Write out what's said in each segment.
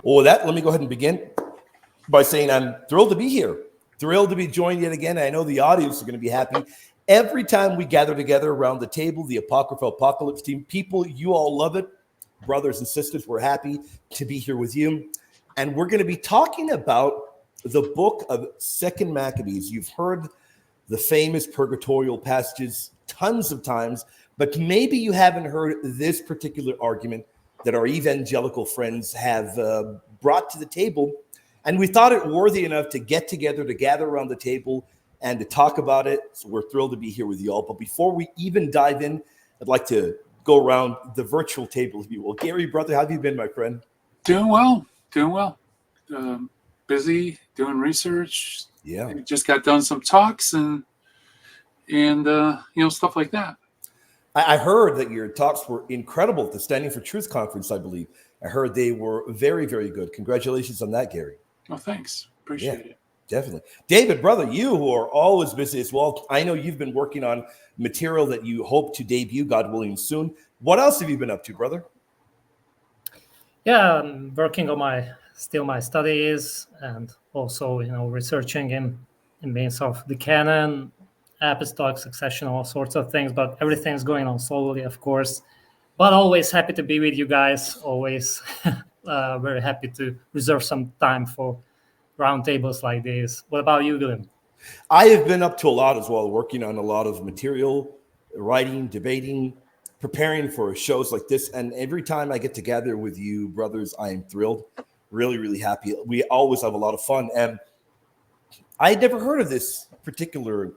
Well, with that, let me go ahead and begin by saying I'm thrilled to be here. Thrilled to be joined yet again. I know the audience are going to be happy. Every time we gather together around the table, the Apocryphal Apocalypse team, people, you all love it. Brothers and sisters, we're happy to be here with you. And we're going to be talking about the book of 2nd Maccabees. You've heard the famous purgatorial passages tons of times, but maybe you haven't heard this particular argument that our evangelical friends have brought to the table. And we thought it worthy enough to get together, to gather around the table and to talk about it. So we're thrilled to be here with you all. But before we even dive in, I'd like to go around the virtual table, if you will. Gary, brother, how have you been, my friend? Doing well. Busy doing research. Yeah. Just got done some talks and stuff like that. I heard that your talks were incredible at the Standing for Truth conference, I believe. I heard they were very, very good. Congratulations on that, Gary. Oh, thanks. Appreciate it. Definitely. David, brother, you who are always busy as well. I know you've been working on material that you hope to debut, God willing, soon. What else have you been up to, brother? Yeah, I'm working on my studies and also, researching in means of the canon, apostolic succession, all sorts of things, but everything's going on slowly, of course. But always happy to be with you guys. Always very happy to reserve some time for roundtables like this. What about you, William? I have been up to a lot as well, working on a lot of material, writing, debating, preparing for shows like this. And every time I get together with you, brothers, I am thrilled, really, really happy. We always have a lot of fun. And I had never heard of this particular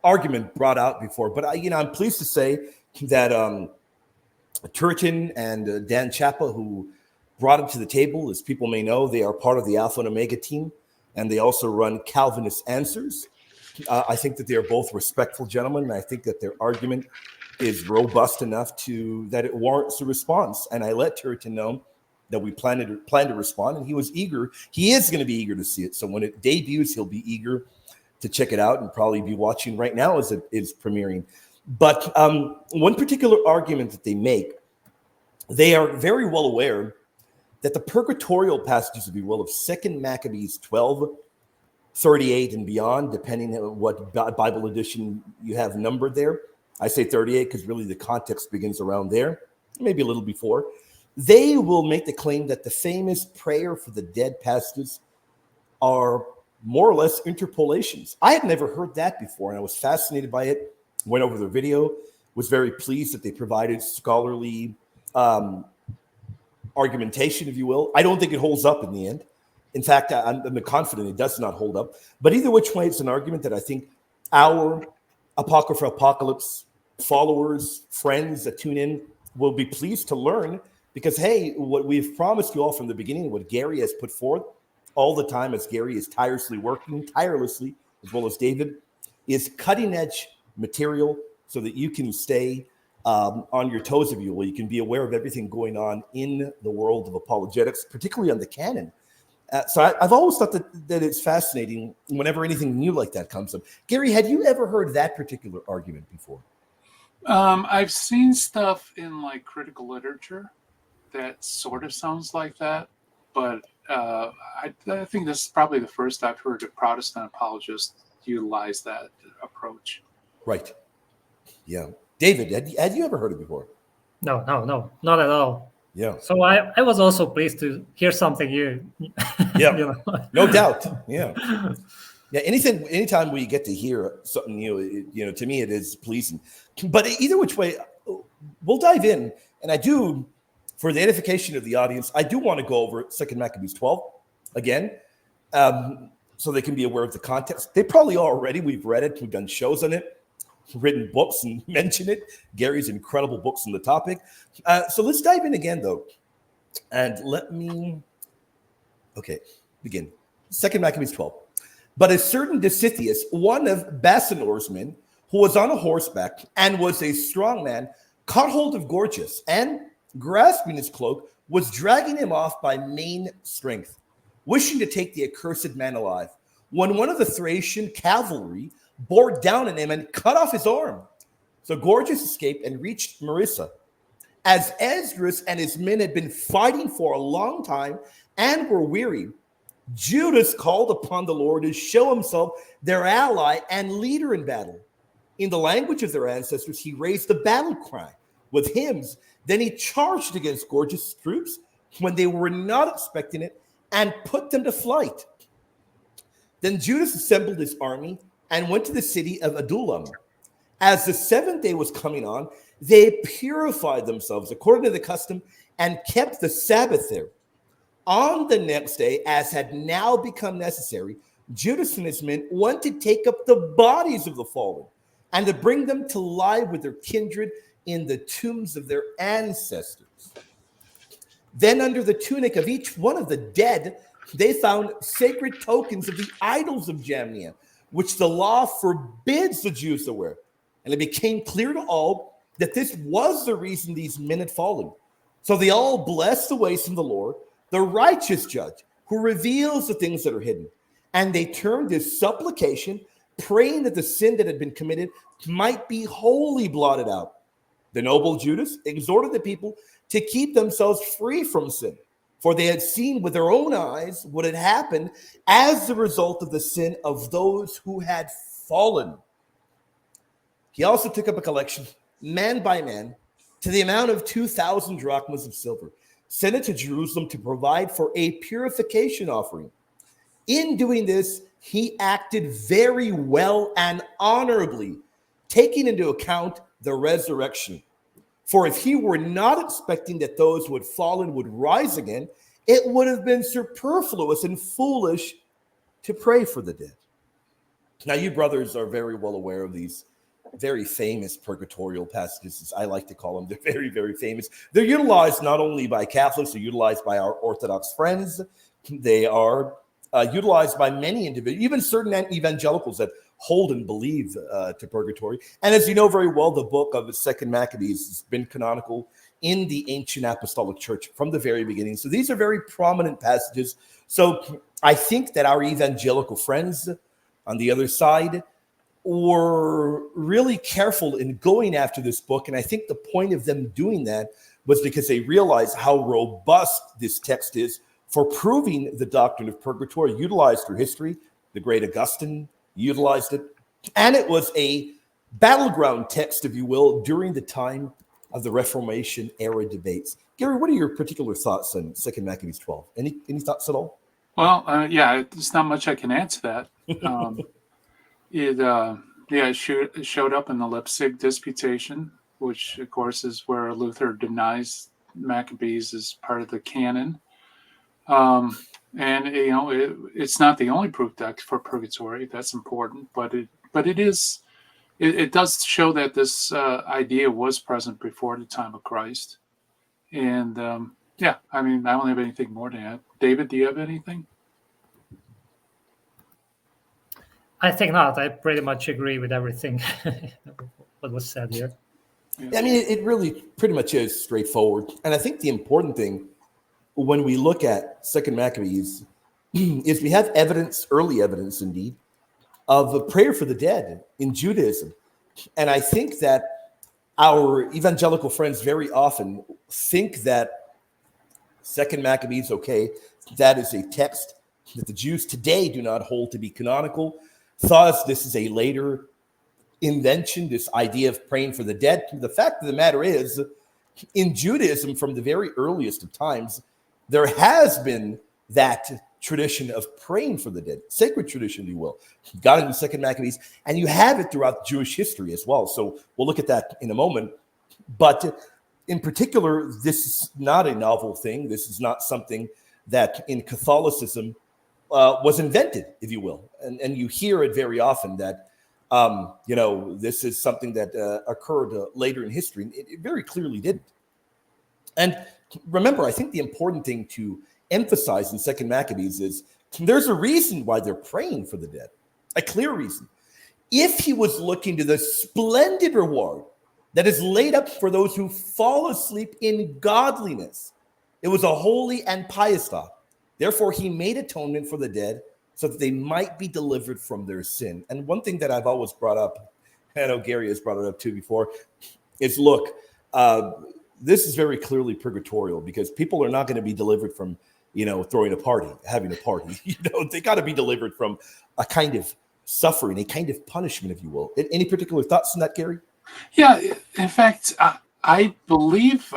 argument brought out before, but I'm pleased to say that Turton and Dan Chapa, who brought it to the table, as people may know, they are part of the Alpha and Omega team, and they also run Calvinist Answers. I think that they are both respectful gentlemen, and I think that their argument is robust enough that it warrants a response. And I let Turton know that we plan to respond, and he was eager. He is going to be eager to see it. So when it debuts, he'll be eager to check it out and probably be watching right now as it is premiering. But one particular argument that they make, they are very well aware that the purgatorial passages, if you will, of 2nd Maccabees 12, 38 and beyond, depending on what Bible edition you have numbered there. I say 38 because really the context begins around there, maybe a little before. They will make the claim that the famous prayer for the dead passages are more or less interpolations. I had never heard that before, and I was fascinated by it. Went over their video, was very pleased that they provided scholarly argumentation, if you will. I don't think it holds up in the end. In fact, I'm confident it does not hold up. But either which way, it's an argument that I think our Apocryphal Apocalypse followers, friends that tune in will be pleased to learn, because, hey, what we've promised you all from the beginning, what Gary has put forth all the time, as Gary is tirelessly, as well as David, is cutting-edge material so that you can stay on your toes, if you will. You can be aware of everything going on in the world of apologetics, particularly on the canon. So I've always thought that it's fascinating whenever anything new like that comes up. Gary, had you ever heard that particular argument before? I've seen stuff in critical literature that sort of sounds like that, but I think this is probably the first I've heard a Protestant apologist utilize that approach. Right. Yeah. David, had you ever heard it before? No, not at all. Yeah. So I was also pleased to hear something new. Yeah. No doubt. Yeah. Yeah. Anytime we get to hear something new, to me it is pleasing. But either which way, we'll dive in. And I do, for the edification of the audience, I do want to go over 2nd Maccabees 12 again, so they can be aware of the context. They probably are already. We've read it. We've done shows on it, written books and mentioned it. Gary's incredible books on the topic. So let's dive in again, though. And begin. 2nd Maccabees 12. But a certain Dositheus, one of Basinor's men, who was on a horseback and was a strong man, caught hold of Gorgias and, grasping his cloak, was dragging him off by main strength, wishing to take the accursed man alive, when one of the Thracian cavalry bore down on him and cut off his arm. So Gorgias escaped and reached Marissa. As Esdras and his men had been fighting for a long time and were weary, Judas called upon the Lord to show himself their ally and leader in battle. In the language of their ancestors, he raised a battle cry with hymns. Then he charged against gorgeous troops when they were not expecting it and put them to flight. Then Judas assembled his army and went to the city of Adullam. As the seventh day was coming on, they purified themselves according to the custom and kept the Sabbath there. On the next day, as had now become necessary, Judas and his men went to take up the bodies of the fallen and to bring them to lie with their kindred in the tombs of their ancestors. Then under the tunic of each one of the dead, they found sacred tokens of the idols of Jamnia, which the law forbids the Jews to wear. And it became clear to all that this was the reason these men had fallen. So they all blessed the ways from the Lord, the righteous judge, who reveals the things that are hidden. And they turned this supplication, praying that the sin that had been committed might be wholly blotted out. The noble Judas exhorted the people to keep themselves free from sin, for they had seen with their own eyes what had happened as the result of the sin of those who had fallen. He also took up a collection, man by man, to the amount of 2,000 drachmas of silver, sent it to Jerusalem to provide for a purification offering. In doing this, he acted very well and honorably, taking into account the resurrection. For if he were not expecting that those who had fallen would rise again, it would have been superfluous and foolish to pray for the dead. Now, you brothers are very well aware of these very famous purgatorial passages, as I like to call them. They're very, very famous. They're utilized not only by Catholics, they're utilized by our Orthodox friends. They are utilized by many individuals, even certain evangelicals that hold and believe to purgatory. And as you know very well, the book of the Second Maccabees has been canonical in the ancient apostolic church from the very beginning. So these are very prominent passages. So I think that our evangelical friends on the other side were really careful in going after this book. And I think the point of them doing that was because they realized how robust this text is for proving the doctrine of purgatory, utilized through history. The great Augustine utilized it. And it was a battleground text, if you will, during the time of the Reformation era debates. Gary, what are your particular thoughts on 2 Maccabees 12? Any thoughts at all? Well, yeah, there's not much I can add to that. It showed up in the Leipzig Disputation, which, of course, is where Luther denies Maccabees as part of the canon. And it's not the only proof text for purgatory. That's important, but it does show that this idea was present before the time of Christ. And I mean, I don't have anything more to add. David, do you have anything? I think not. I pretty much agree with everything what was said here. Yeah. I mean, it really pretty much is straightforward. And I think the important thing when we look at 2 Maccabees is we have evidence, early evidence indeed, of a prayer for the dead in Judaism. And I think that our evangelical friends very often think that 2 Maccabees, okay, that is a text that the Jews today do not hold to be canonical. Thus, this is a later invention, this idea of praying for the dead. The fact of the matter is, in Judaism, from the very earliest of times, there has been that tradition of praying for the dead, sacred tradition, if you will. You got it in 2 Maccabees, and you have it throughout Jewish history as well. So we'll look at that in a moment. But in particular, this is not a novel thing. This is not something that in Catholicism was invented, if you will. And you hear it very often that, this is something that occurred later in history. And it very clearly didn't. And remember, I think the important thing to emphasize in 2 Maccabees is there's a reason why they're praying for the dead, a clear reason. If he was looking to the splendid reward that is laid up for those who fall asleep in godliness, it was a holy and pious thought. Therefore, he made atonement for the dead so that they might be delivered from their sin. And one thing that I've always brought up, I know Gary has brought it up too before, is look, this is very clearly purgatorial, because people are not going to be delivered from, throwing a party, having a party. They got to be delivered from a kind of suffering, a kind of punishment, if you will. Any particular thoughts on that, Gary? Yeah, in fact, I believe,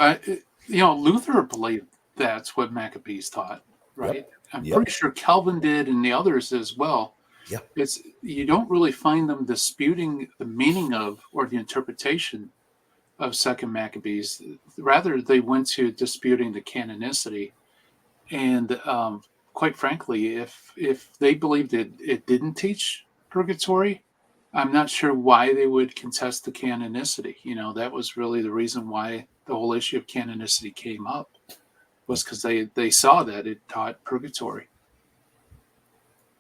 Luther believed that's what Maccabees taught, right? Yep. I'm pretty sure Calvin did, and the others as well. Yeah. You don't really find them disputing the meaning of or the interpretation of Second Maccabees. Rather, they went to disputing the canonicity. And quite frankly, if they believed it didn't teach purgatory, I'm not sure why they would contest the canonicity. That was really the reason why the whole issue of canonicity came up, was because they saw that it taught purgatory.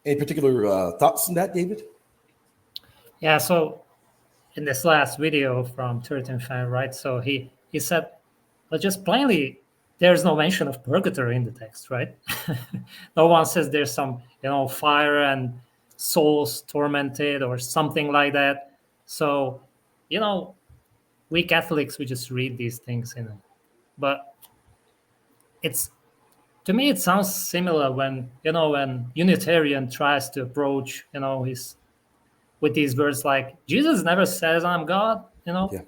Any particular thoughts on that, David? Yeah, so in this last video from 13 Fan, right? So he said, but just plainly, there's no mention of purgatory in the text, right? No one says there's some, fire and souls tormented or something like that. So, we Catholics, we just read these things, but to me, it sounds similar when Unitarian tries to approach, with these words like, Jesus never says I'm God, Yeah.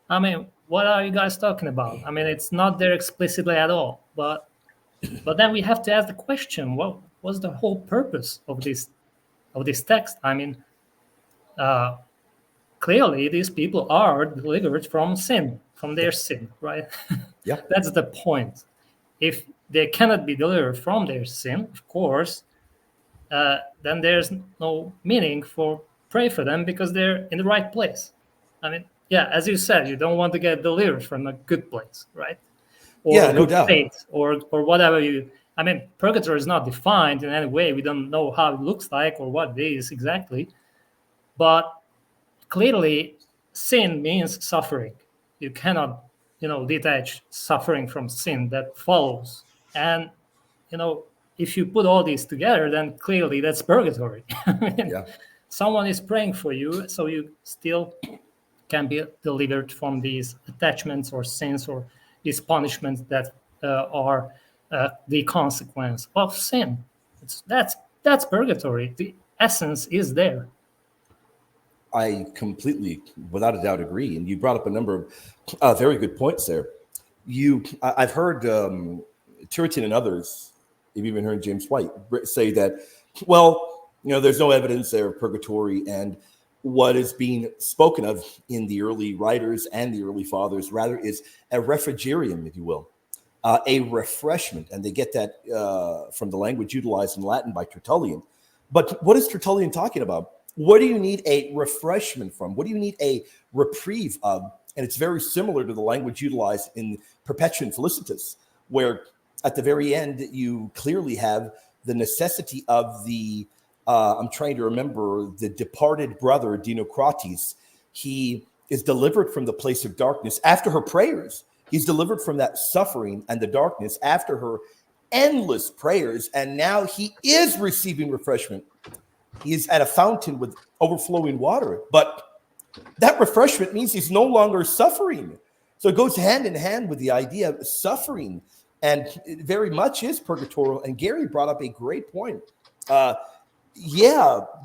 I mean, what are you guys talking about? I mean, it's not there explicitly at all. But then we have to ask the question: what was the whole purpose of this text? I mean, clearly these people are delivered from sin, from their sin, right? Yeah. That's the point. If they cannot be delivered from their sin, of course, then there's no meaning for pray for them, because they're in the right place. I mean, yeah, as you said, you don't want to get delivered from a good place, right? Or Yeah, no doubt. Fate, or whatever I mean, purgatory is not defined in any way. We don't know how it looks like or what it is exactly. But clearly, sin means suffering. You cannot, detach suffering from sin that follows. And, if you put all these together, then clearly that's purgatory. I mean, Yeah. someone is praying for you, so you still can be delivered from these attachments or sins or these punishments that are the consequence of sin. That's purgatory. The essence is there. I completely, without a doubt, agree. And you brought up a number of very good points there. I've heard Turretin and others, you've even heard James White say that, well, there's no evidence there of purgatory, and what is being spoken of in the early writers and the early fathers rather is a refrigerium, if you will, a refreshment. And they get that from the language utilized in Latin by Tertullian. But what is Tertullian talking about? What do you need a refreshment from? What do you need a reprieve of? And it's very similar to the language utilized in Perpetuum Felicitas, where at the very end, you clearly have the necessity of the I'm trying to remember the departed brother, Dinocrates. He is delivered from the place of darkness after her prayers. He's delivered from that suffering and the darkness after her endless prayers. And now he is receiving refreshment. He is at a fountain with overflowing water. But that refreshment means he's no longer suffering. So it goes hand in hand with the idea of suffering. And it very much is purgatorial. And Gary brought up a great point. The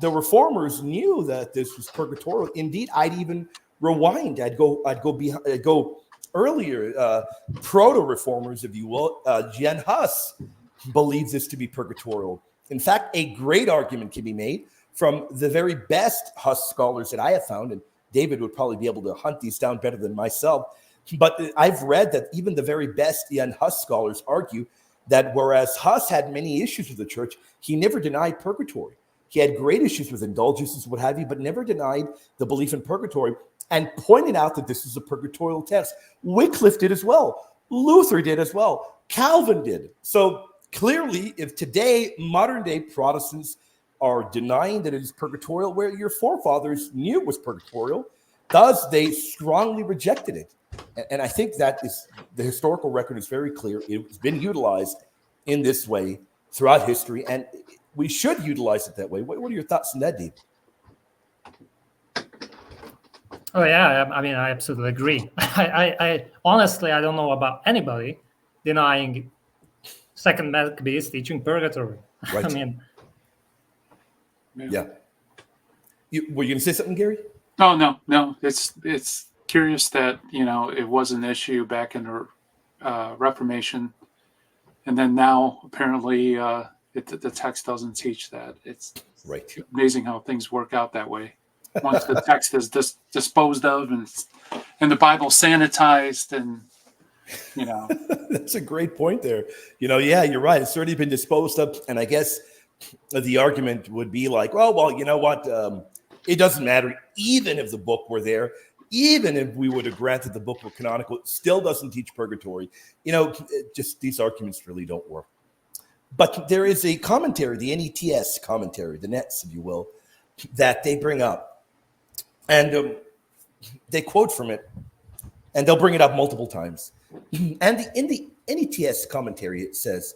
reformers knew that this was purgatorial. Indeed, I'd even rewind. I'd go earlier. Proto-reformers, if you will. Jan Hus believes this to be purgatorial. In fact, a great argument can be made from the very best Hus scholars that I have found, and David would probably be able to hunt these down better than myself. But I've read that even the very best Jan Hus scholars argue that whereas Hus had many issues with the church, he never denied purgatory. He had great issues with indulgences, what have you, but never denied the belief in purgatory and pointed out that this is a purgatorial text. Wycliffe did as well. Luther did as well. Calvin did. So clearly, if today, modern day Protestants are denying that it is purgatorial, where your forefathers knew it was purgatorial, thus they strongly rejected it. And I think that is the historical record is very clear. It's been utilized in this way throughout history, and we should utilize it that way. What are your thoughts on that, Dave? Oh yeah, I mean, I absolutely agree. I honestly, I don't know about anybody denying Second Maccabees teaching purgatory. I Right. mean, Yeah. Were you going to say something, Gary? Oh no. It's curious that it was an issue back in the Reformation, and then now apparently the text doesn't teach that. It's Right. amazing how things work out that way. Once the text is disposed of and the Bible sanitized, and That's a great point there. Yeah, you're right. It's already been disposed of. And I guess the argument would be like, well, you know what? It doesn't matter. Even if the book were there, even if we would have granted the book were canonical, it still doesn't teach purgatory. Just these arguments really don't work. But there is a commentary, the NETS commentary, the NETS, if you will, that they bring up. And they quote from it, and they'll bring it up multiple times. And in the NETS commentary, it says,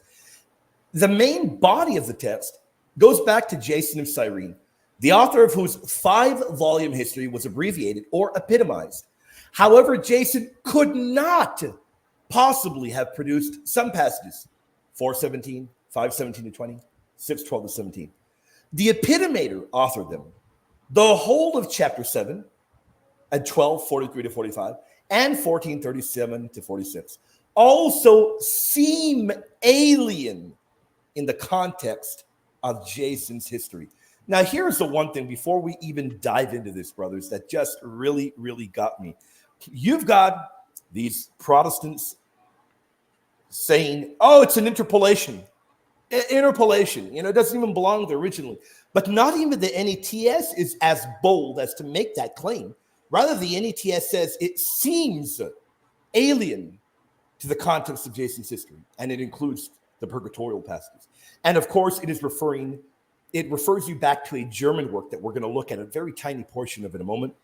the main body of the text goes back to Jason of Cyrene, the author of whose 5-volume history was abbreviated or epitomized. However, Jason could not possibly have produced some passages, 4:17, 5:17 to 20, 6:12 to 17. The epitomator authored them. The whole of chapter 7 and 12:43 to 45 and 14:37 to 46 also seem alien in the context of Jason's history. Now, here's the one thing before we even dive into this, brothers, that just really, really got me. You've got these Protestants saying, oh, it's an interpolation. Interpolation, it doesn't even belong there originally. But not even the NETS is as bold as to make that claim. Rather, the NETS says it seems alien to the context of Jason's history, and it includes the purgatorial passages. And of course, it refers you back to a German work that we're going to look at a very tiny portion of in a moment.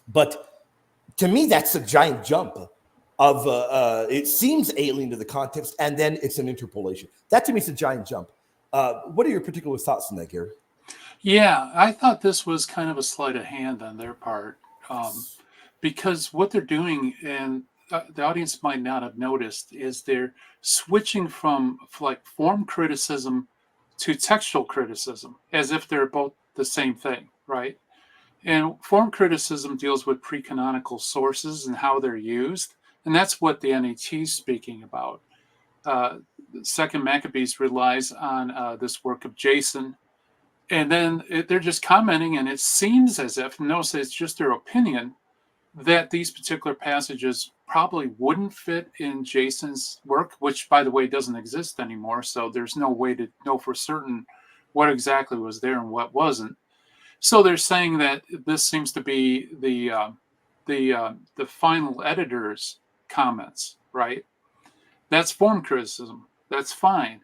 But to me, that's a giant jump of it seems alien to the context, and then it's an interpolation. That to me is a giant jump. What are your particular thoughts on that, Gary? Yeah, I thought this was kind of a sleight of hand on their part, because what they're doing, and the audience might not have noticed, is they're switching from like form criticism to textual criticism, as if they're both the same thing, right? And form criticism deals with pre-canonical sources and how they're used, and that's what the NET is speaking about. Second Maccabees relies on this work of Jason, and then they're just commenting, and it seems as if, notice it's just their opinion, that these particular passages probably wouldn't fit in Jason's work, which, by the way, doesn't exist anymore. So there's no way to know for certain what exactly was there and what wasn't. So they're saying that this seems to be the final editor's comments, right? That's form criticism. That's fine.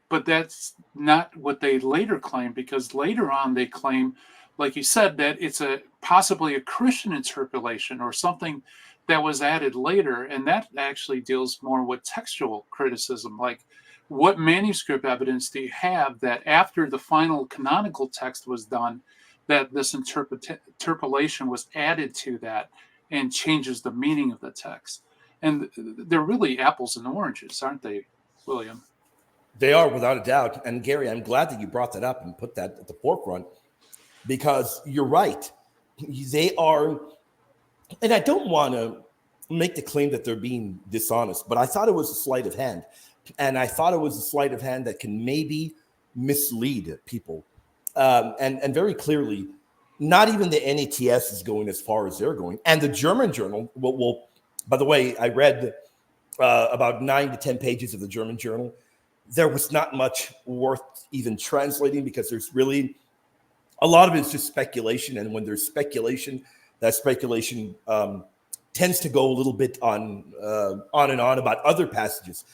But that's not what they later claim, because later on they claim, like you said, that it's possibly a Christian interpolation or something that was added later, and that actually deals more with textual criticism. Like, what manuscript evidence do you have that after the final canonical text was done, that this interpolation was added to that and changes the meaning of the text? And they're really apples and oranges, aren't they, William? They are, without a doubt. And Gary, I'm glad that you brought that up and put that at the forefront, because you're right. They are, and I don't want to make the claim that they're being dishonest, but I thought it was a sleight of hand. And I thought it was a sleight of hand that can maybe mislead people. And very clearly, not even the NETS is going as far as they're going. And the German journal, will by the way, I read about 9 to 10 pages of the German journal. There was not much worth even translating, because there's really a lot of it is just speculation. And when there's speculation, that speculation tends to go a little bit on and on about other passages.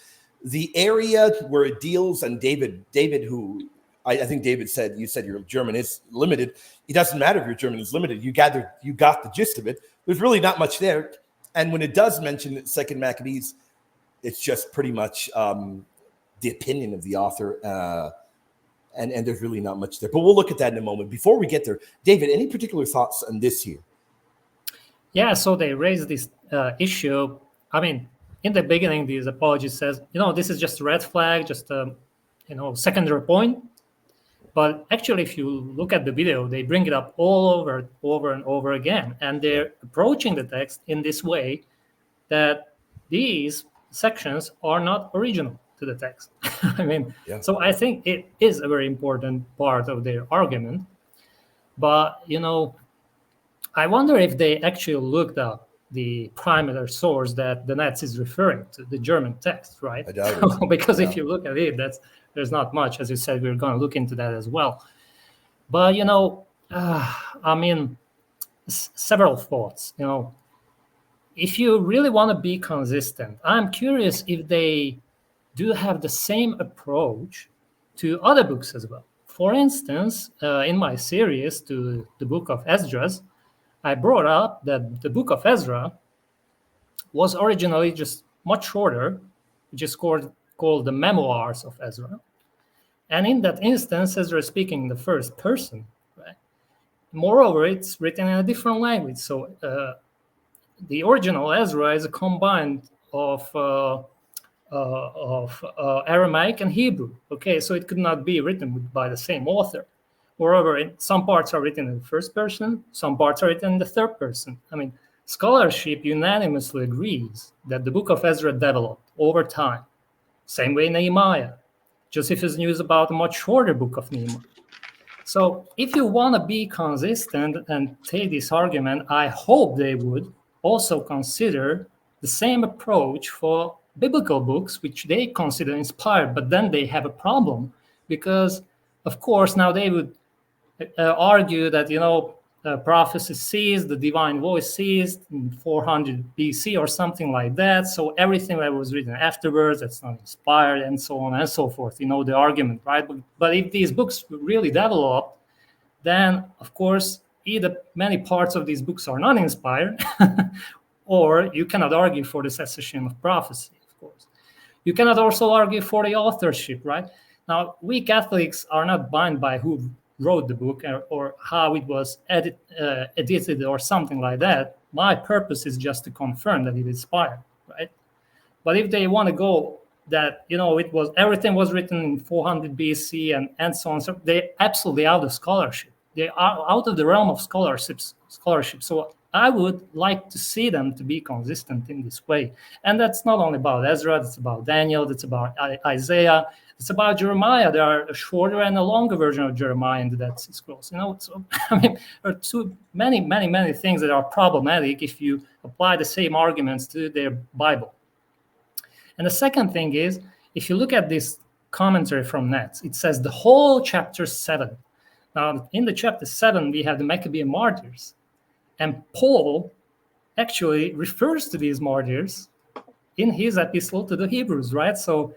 The area where it deals, and David, who I think David said, you said your German is limited. It doesn't matter if your German is limited. You got the gist of it. There's really not much there. And when it does mention Second Maccabees, it's just pretty much the opinion of the author, and there's really not much there. But we'll look at that in a moment. Before we get there, David, any particular thoughts on this here? Yeah, so they raised this issue. I mean, in the beginning, these apologist says, this is just a red flag, just a, secondary point. But actually, if you look at the video, they bring it up all over and over again, and they're approaching the text in this way that these sections are not original to the text. I mean, Yeah. so I think it is a very important part of their argument. But I wonder if they actually looked up the primary source that the Nets is referring to, the German text, right? I doubt it. Because Yeah. if you look at it, there's not much. As you said, we're going to look into that as well. But I mean, several thoughts. If you really want to be consistent, I'm curious if they do have the same approach to other books as well. For instance, in my series to the book of Esdras, I brought up that the book of Ezra was originally just much shorter, which is called the Memoirs of Ezra. And in that instance, Ezra is speaking in the first person. Right? Moreover, it's written in a different language. So the original Ezra is a combine of Aramaic and Hebrew. Okay, so it could not be written by the same author. Moreover, some parts are written in the first person, some parts are written in the third person. I mean, scholarship unanimously agrees that the book of Ezra developed over time. Same way Nehemiah. Josephus knew about a much shorter book of Nehemiah. So if you want to be consistent and take this argument, I hope they would also consider the same approach for biblical books, which they consider inspired, but then they have a problem because, of course, now they would argue that, prophecy ceased, the divine voice ceased in 400 BC or something like that. So everything that was written afterwards, that's not inspired, and so on and so forth. The argument, right? But if these books really developed, then, of course, either many parts of these books are not inspired, or you cannot argue for the cessation of prophecy, of course. You cannot also argue for the authorship, right? Now, we Catholics are not bound by who wrote the book or how it was edited or something like that. My purpose is just to confirm that it is inspired, right? But if they want to go that, everything was written in 400 BC and so on, so they're absolutely out of scholarship. They are out of the realm of scholarship. So I would like to see them to be consistent in this way. And that's not only about Ezra, that's about Daniel, that's about Isaiah, it's about Jeremiah. There are a shorter and a longer version of Jeremiah in the Dead Sea Scrolls. So I mean, there are too many things that are problematic if you apply the same arguments to their Bible. And the second thing is, if you look at this commentary from Nets, it says the whole chapter 7. Now, in the chapter 7, we have the Maccabean martyrs. And Paul actually refers to these martyrs in his epistle to the Hebrews, right? So,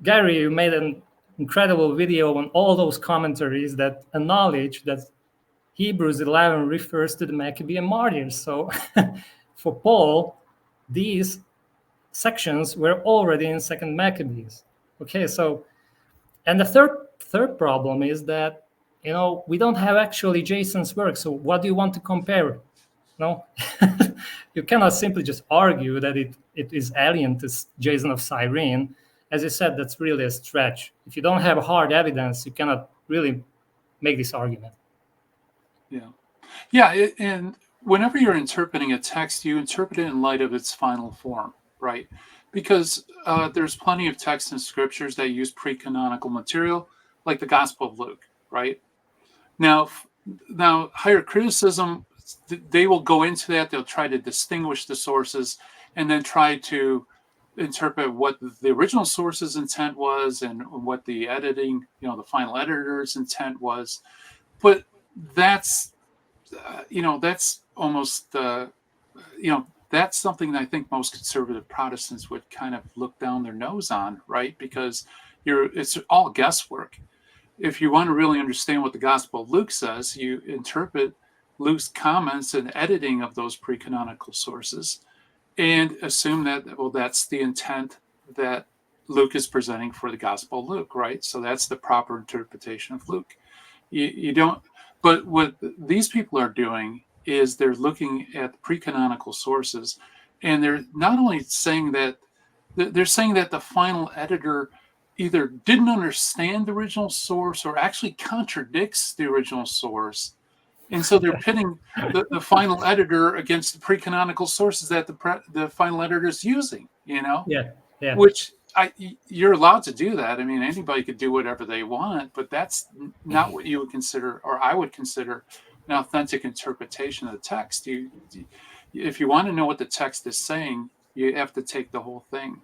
Gary, you made an incredible video on all those commentaries that acknowledge that Hebrews 11 refers to the Maccabean martyrs. So, for Paul, these sections were already in Second Maccabees. Okay, so, and the third problem is that we don't have actually Jason's work. So what do you want to compare? No, you cannot simply just argue that it is alien to Jason of Cyrene. As you said, that's really a stretch. If you don't have hard evidence, you cannot really make this argument. Yeah, and whenever you're interpreting a text, you interpret it in light of its final form, right? Because there's plenty of texts in scriptures that use pre-canonical material, like the Gospel of Luke, right? Now, higher criticism, they will go into that. They'll try to distinguish the sources and then try to interpret what the original source's intent was and what the editing, the final editor's intent was. But that's almost, that's something that I think most conservative Protestants would kind of look down their nose on, right? Because it's all guesswork. If you want to really understand what the Gospel of Luke says, you interpret Luke's comments and editing of those pre-canonical sources and assume that, well, that's the intent that Luke is presenting for the Gospel of Luke, right? So that's the proper interpretation of Luke. You don't, but what these people are doing is they're looking at pre-canonical sources, and they're not only saying that, they're saying that the final editor either didn't understand the original source or actually contradicts the original source. And so they're pitting the final editor against the pre-canonical sources that the final editor is using, Yeah. which you're allowed to do that. I mean, anybody could do whatever they want, but that's not what you would consider, or I would consider, an authentic interpretation of the text. If you want to know what the text is saying, you have to take the whole thing.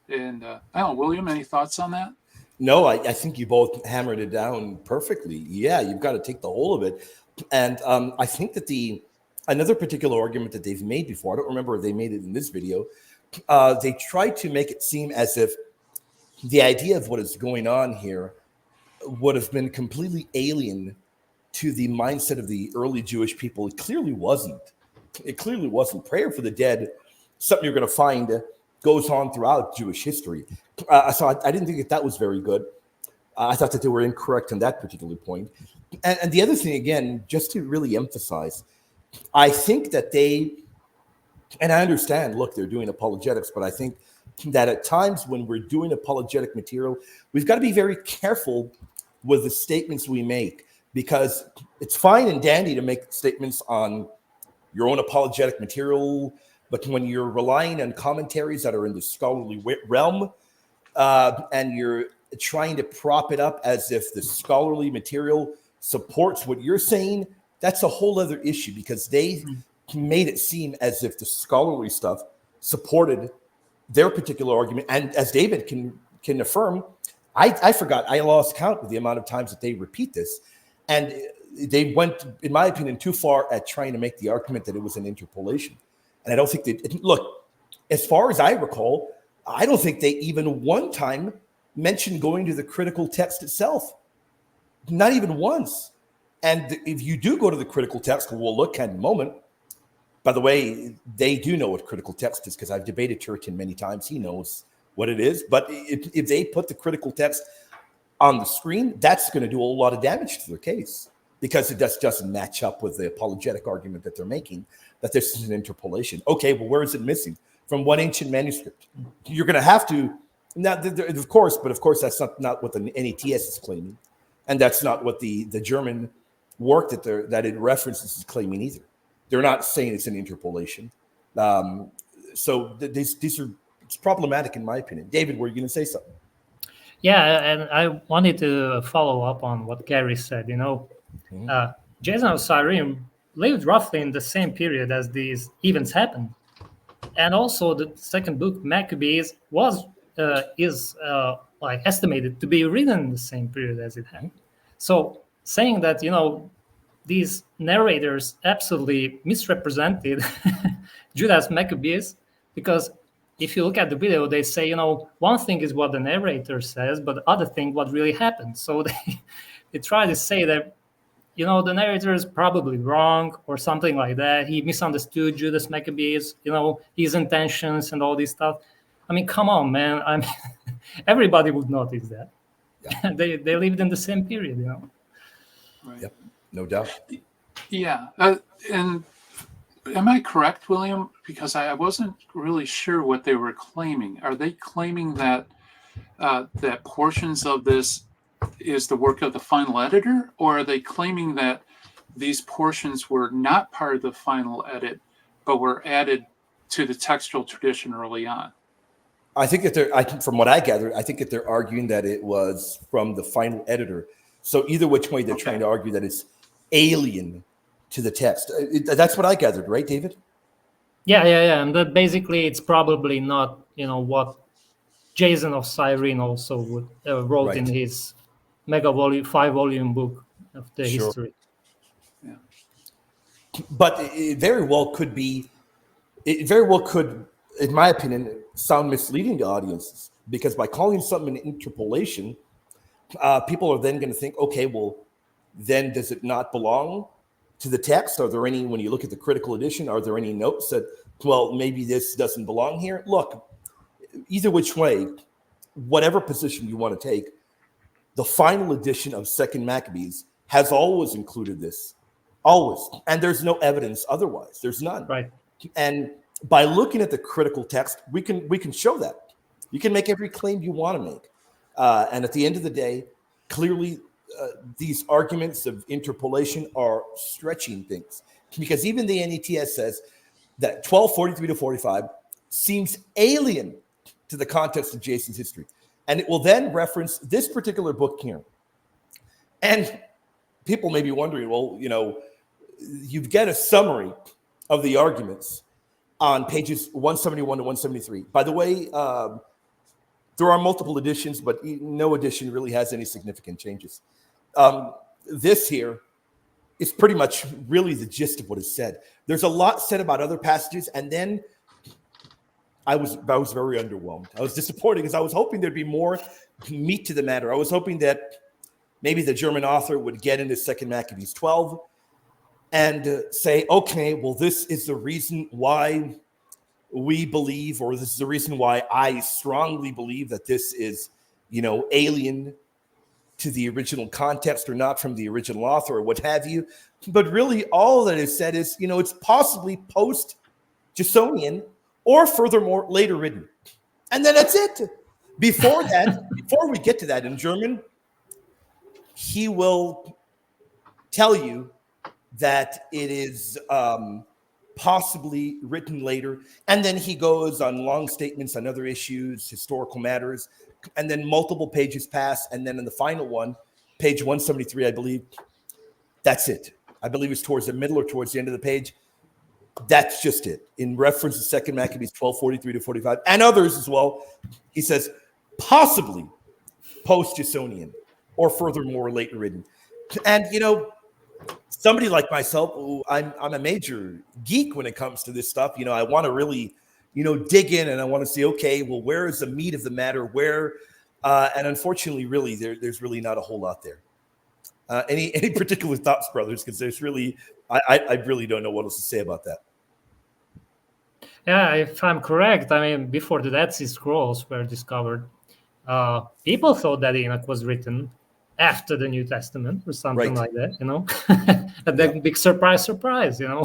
And I don't know, William, any thoughts on that? No, I think you both hammered it down perfectly. Yeah, you've got to take the whole of it. And I think that another particular argument that they've made before, I don't remember if they made it in this video, they tried to make it seem as if the idea of what is going on here would have been completely alien to the mindset of the early Jewish people. It clearly wasn't. It clearly wasn't. Prayer for the dead, something you're going to find goes on throughout Jewish history. So I didn't think that was very good. I thought that they were incorrect on that particular point. And the other thing, again, just to really emphasize, I think that and I understand, look, they're doing apologetics, but I think that at times when we're doing apologetic material, we've got to be very careful with the statements we make, because it's fine and dandy to make statements on your own apologetic material, but when you're relying on commentaries that are in the scholarly realm, and you're trying to prop it up as if the scholarly material supports what you're saying, that's a whole other issue, because they made it seem as if the scholarly stuff supported their particular argument. And as David can affirm, I forgot, I lost count with the amount of times that they repeat this. And they went, in my opinion, too far at trying to make the argument that it was an interpolation. And I don't think look, as far as I recall, I don't think they even one time mentioned going to the critical text itself. Not even once. And if you do go to the critical text, we'll look at in a moment. By the way, they do know what critical text is, because I've debated Turretin many times. He knows what it is. But if they put the critical text on the screen, that's going to do a lot of damage to their case, because it just doesn't match up with the apologetic argument that they're making, that this is an interpolation. Okay, well, where is it missing? From what ancient manuscript? You're going to have to, now, of course, that's not what the NETS is claiming. And that's not what the German work that it references is claiming either. They're not saying it's an interpolation. So it's problematic in my opinion. David, were you going to say something? Yeah, and I wanted to follow up on what Gary said. Jason of Cyrene lived roughly in the same period as these events happened. And also the second book, Maccabees, is estimated to be written in the same period as it happened. So saying that, these narrators absolutely misrepresented Judas Maccabees, because if you look at the video, they say, one thing is what the narrator says, but the other thing, what really happened. So they try to say that, the narrator is probably wrong or something like that. He misunderstood Judas Maccabees, his intentions and all this stuff. I mean, come on, man. Everybody would notice that. Yeah. They lived in the same period, Right. Yep, no doubt. Yeah. And am I correct, William? Because I wasn't really sure what they were claiming. Are they claiming that that portions of this is the work of the final editor, or are they claiming that these portions were not part of the final edit, but were added to the textual tradition early on? I think that from what I gathered, I think that they're arguing that it was from the final editor. So either which way, they're trying to argue that it's alien to the text. That's what I gathered, right, David? Yeah. And that basically it's probably not, what Jason of Cyrene also wrote in his 5-volume book of the history. Yeah. But it very well could, in my opinion, sound misleading to audiences, because by calling something an interpolation, people are then going to think, okay, well, then does it not belong to the text? Are there any, when you look at the critical edition, are there any notes that, well, maybe this doesn't belong here? Look, either which way, whatever position you want to take, the final edition of Second Maccabees has always included this. always. And there's no evidence otherwise. There's none. Right. And by looking at the critical text, we can show that. You can make every claim you want to make. And at the end of the day, clearly these arguments of interpolation are stretching things, because even the NETS says that 1243 to 45 seems alien to the context of Jason's history. And it will then reference this particular book here. And people may be wondering, well, you get a summary of the arguments on pages 171 to 173. By the way, there are multiple editions, but no edition really has any significant changes. This here is pretty much really the gist of what is said. There's a lot said about other passages, and then I was very underwhelmed. I was disappointed because I was hoping there'd be more meat to the matter. I was hoping that maybe the German author would get into 2 Maccabees 12 and say, okay, well, this is the reason why we believe, or this is the reason why I strongly believe that this is, alien to the original context or not from the original author or what have you. But really all that is said is, it's possibly post-Jasonian or furthermore later written. And then that's it. Before we get to that in German, he will tell you that it is possibly written later. And then he goes on long statements on other issues, historical matters, and then multiple pages pass. And then in the final one, page 173, I believe, that's it. I believe it's towards the middle or towards the end of the page. That's just it. In reference to 2 Maccabees 12:43 to 45 and others as well, he says possibly post-Jasonian or furthermore later written. And, somebody like myself, I'm a major geek when it comes to this stuff. I want to really, dig in, and I want to see, okay, well, where is the meat of the matter? Where, and unfortunately, really, there's really not a whole lot there. Any particular thoughts, brothers? Because there's really, I really don't know what else to say about that. Yeah, if I'm correct, before the Dead Sea Scrolls were discovered, people thought that Enoch was written after the New Testament or something like that, and then big surprise, now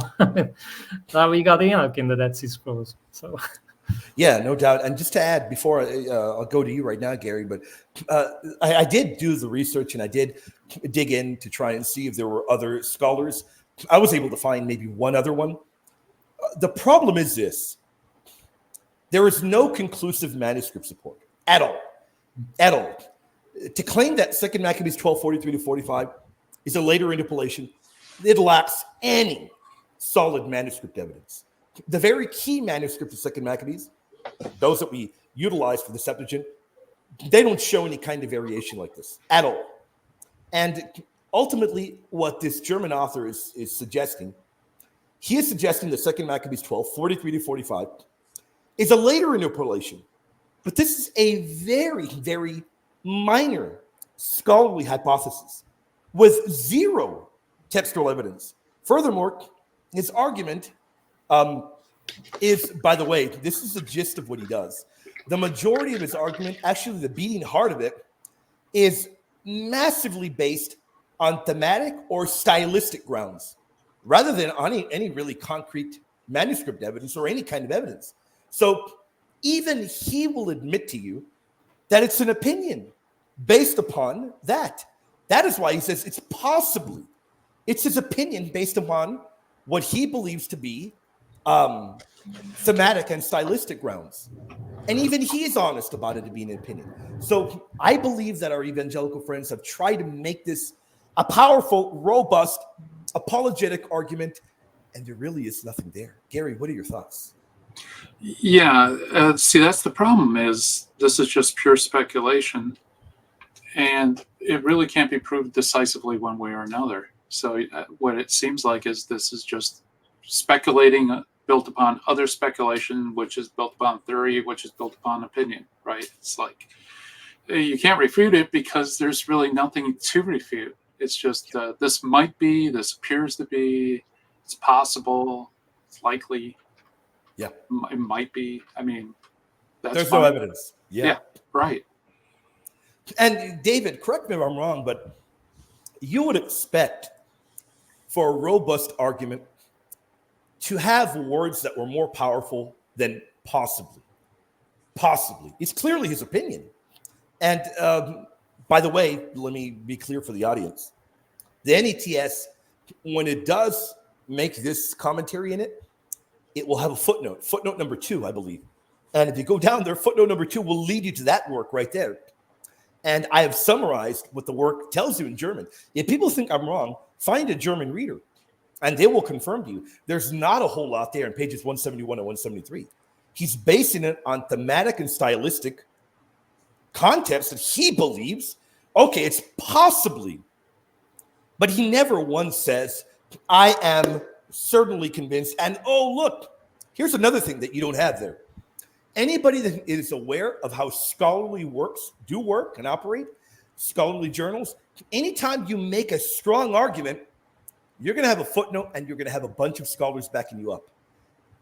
we got Enoch in the Dead Sea Scrolls. So, yeah, no doubt. And just to add, before I'll go to you right now, Gary, but I did do the research and I did dig in to try and see if there were other scholars. I was able to find maybe one other one. The problem is this: there is no conclusive manuscript support at all. To claim that 2 Maccabees 12:43 to 45 is a later interpolation, it lacks any solid manuscript evidence. The very key manuscript of 2 Maccabees, those that we utilize for the Septuagint, they don't show any kind of variation like this at all. And ultimately, what this German author is suggesting, he is suggesting that 2 Maccabees 12:43 to 45 is a later interpolation. But this is a very, very minor scholarly hypothesis with zero textual evidence. Furthermore, his argument is, by the way, this is the gist of what he does. The majority of his argument, actually the beating heart of it, is massively based on thematic or stylistic grounds, rather than on any really concrete manuscript evidence or any kind of evidence. So even he will admit to you that it's an opinion based upon that. That is why he says it's his opinion based upon what he believes to be thematic and stylistic grounds. And even he is honest about it being an opinion. So I believe that our evangelical friends have tried to make this a powerful, robust, apologetic argument, and there really is nothing there. Gary, what are your thoughts? Yeah, see, that's the problem, is this is just pure speculation, and it really can't be proved decisively one way or another. So what it seems like is this is just speculating built upon other speculation, which is built upon theory, which is built upon opinion, right? It's like you can't refute it because there's really nothing to refute. It's just this might be, this appears to be, it's possible, it's likely. Yeah, it might be. There's no evidence. Yeah, right. And David, correct me if I'm wrong, but you would expect for a robust argument to have words that were more powerful than possibly. Possibly. It's clearly his opinion. And by the way, let me be clear for the audience. The NETS, when it does make this commentary in it, it will have a footnote number 2, I believe. And if you go down there, footnote number 2 will lead you to that work right there. And I have summarized what the work tells you in German. If people think I'm wrong, find a German reader, and they will confirm to you. There's not a whole lot there in pages 171 and 173. He's basing it on thematic and stylistic concepts that he believes, okay, it's possibly, but he never once says, I am certainly convinced. And oh, look, here's another thing that you don't have there. Anybody that is aware of how scholarly works do work and operate, scholarly journals, anytime you make a strong argument, you're going to have a footnote and you're going to have a bunch of scholars backing you up.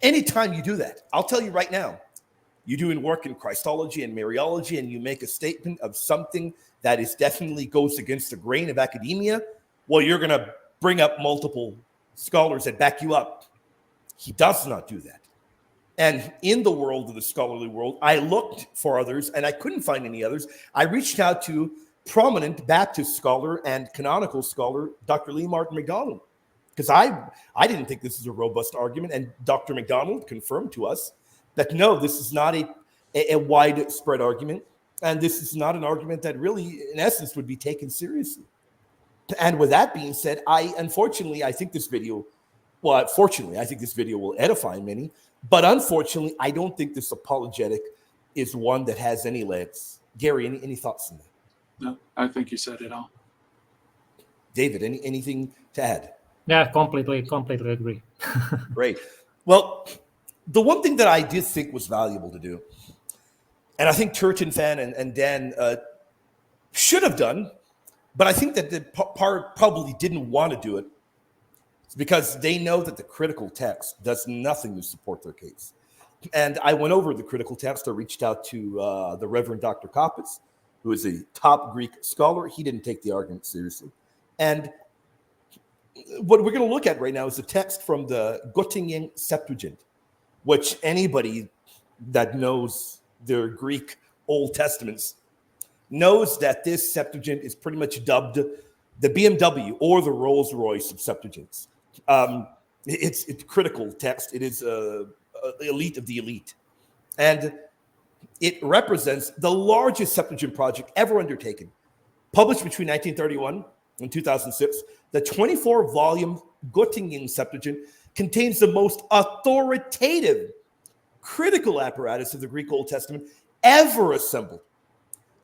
Anytime you do that, I'll tell you right now, you're doing work in Christology and Mariology and you make a statement of something that is definitely goes against the grain of academia, well, you're going to bring up multiple scholars that back you up. He does not do that. And in the world of the scholarly world, I looked for others and I couldn't find any others. I reached out to prominent Baptist scholar and canonical scholar, Dr. Lee Martin MacDonald, because I didn't think this is a robust argument. And Dr. MacDonald confirmed to us that no, this is not a widespread argument. And this is not an argument that really, in essence, would be taken seriously. And with that being said, fortunately, I think this video will edify many. But unfortunately, I don't think this apologetic is one that has any legs. Gary, any thoughts on that? No, I think you said it all. David, anything to add? Yeah, completely agree. Great. Well, the one thing that I did think was valuable to do, and I think Turton Fan and Dan should have done, but I think that the part probably didn't want to do it, because they know that the critical text does nothing to support their case. And I went over the critical text. I reached out to the Reverend Dr. Kappas, who is a top Greek scholar. He didn't take the argument seriously. And what we're going to look at right now is the text from the Göttingen Septuagint, which anybody that knows their Greek Old Testaments knows that this Septuagint is pretty much dubbed the BMW or the Rolls-Royce of Septuagints. It's critical text. It is elite of the elite. And it represents the largest Septuagint project ever undertaken. Published between 1931 and 2006, the 24-volume Göttingen Septuagint contains the most authoritative critical apparatus of the Greek Old Testament ever assembled,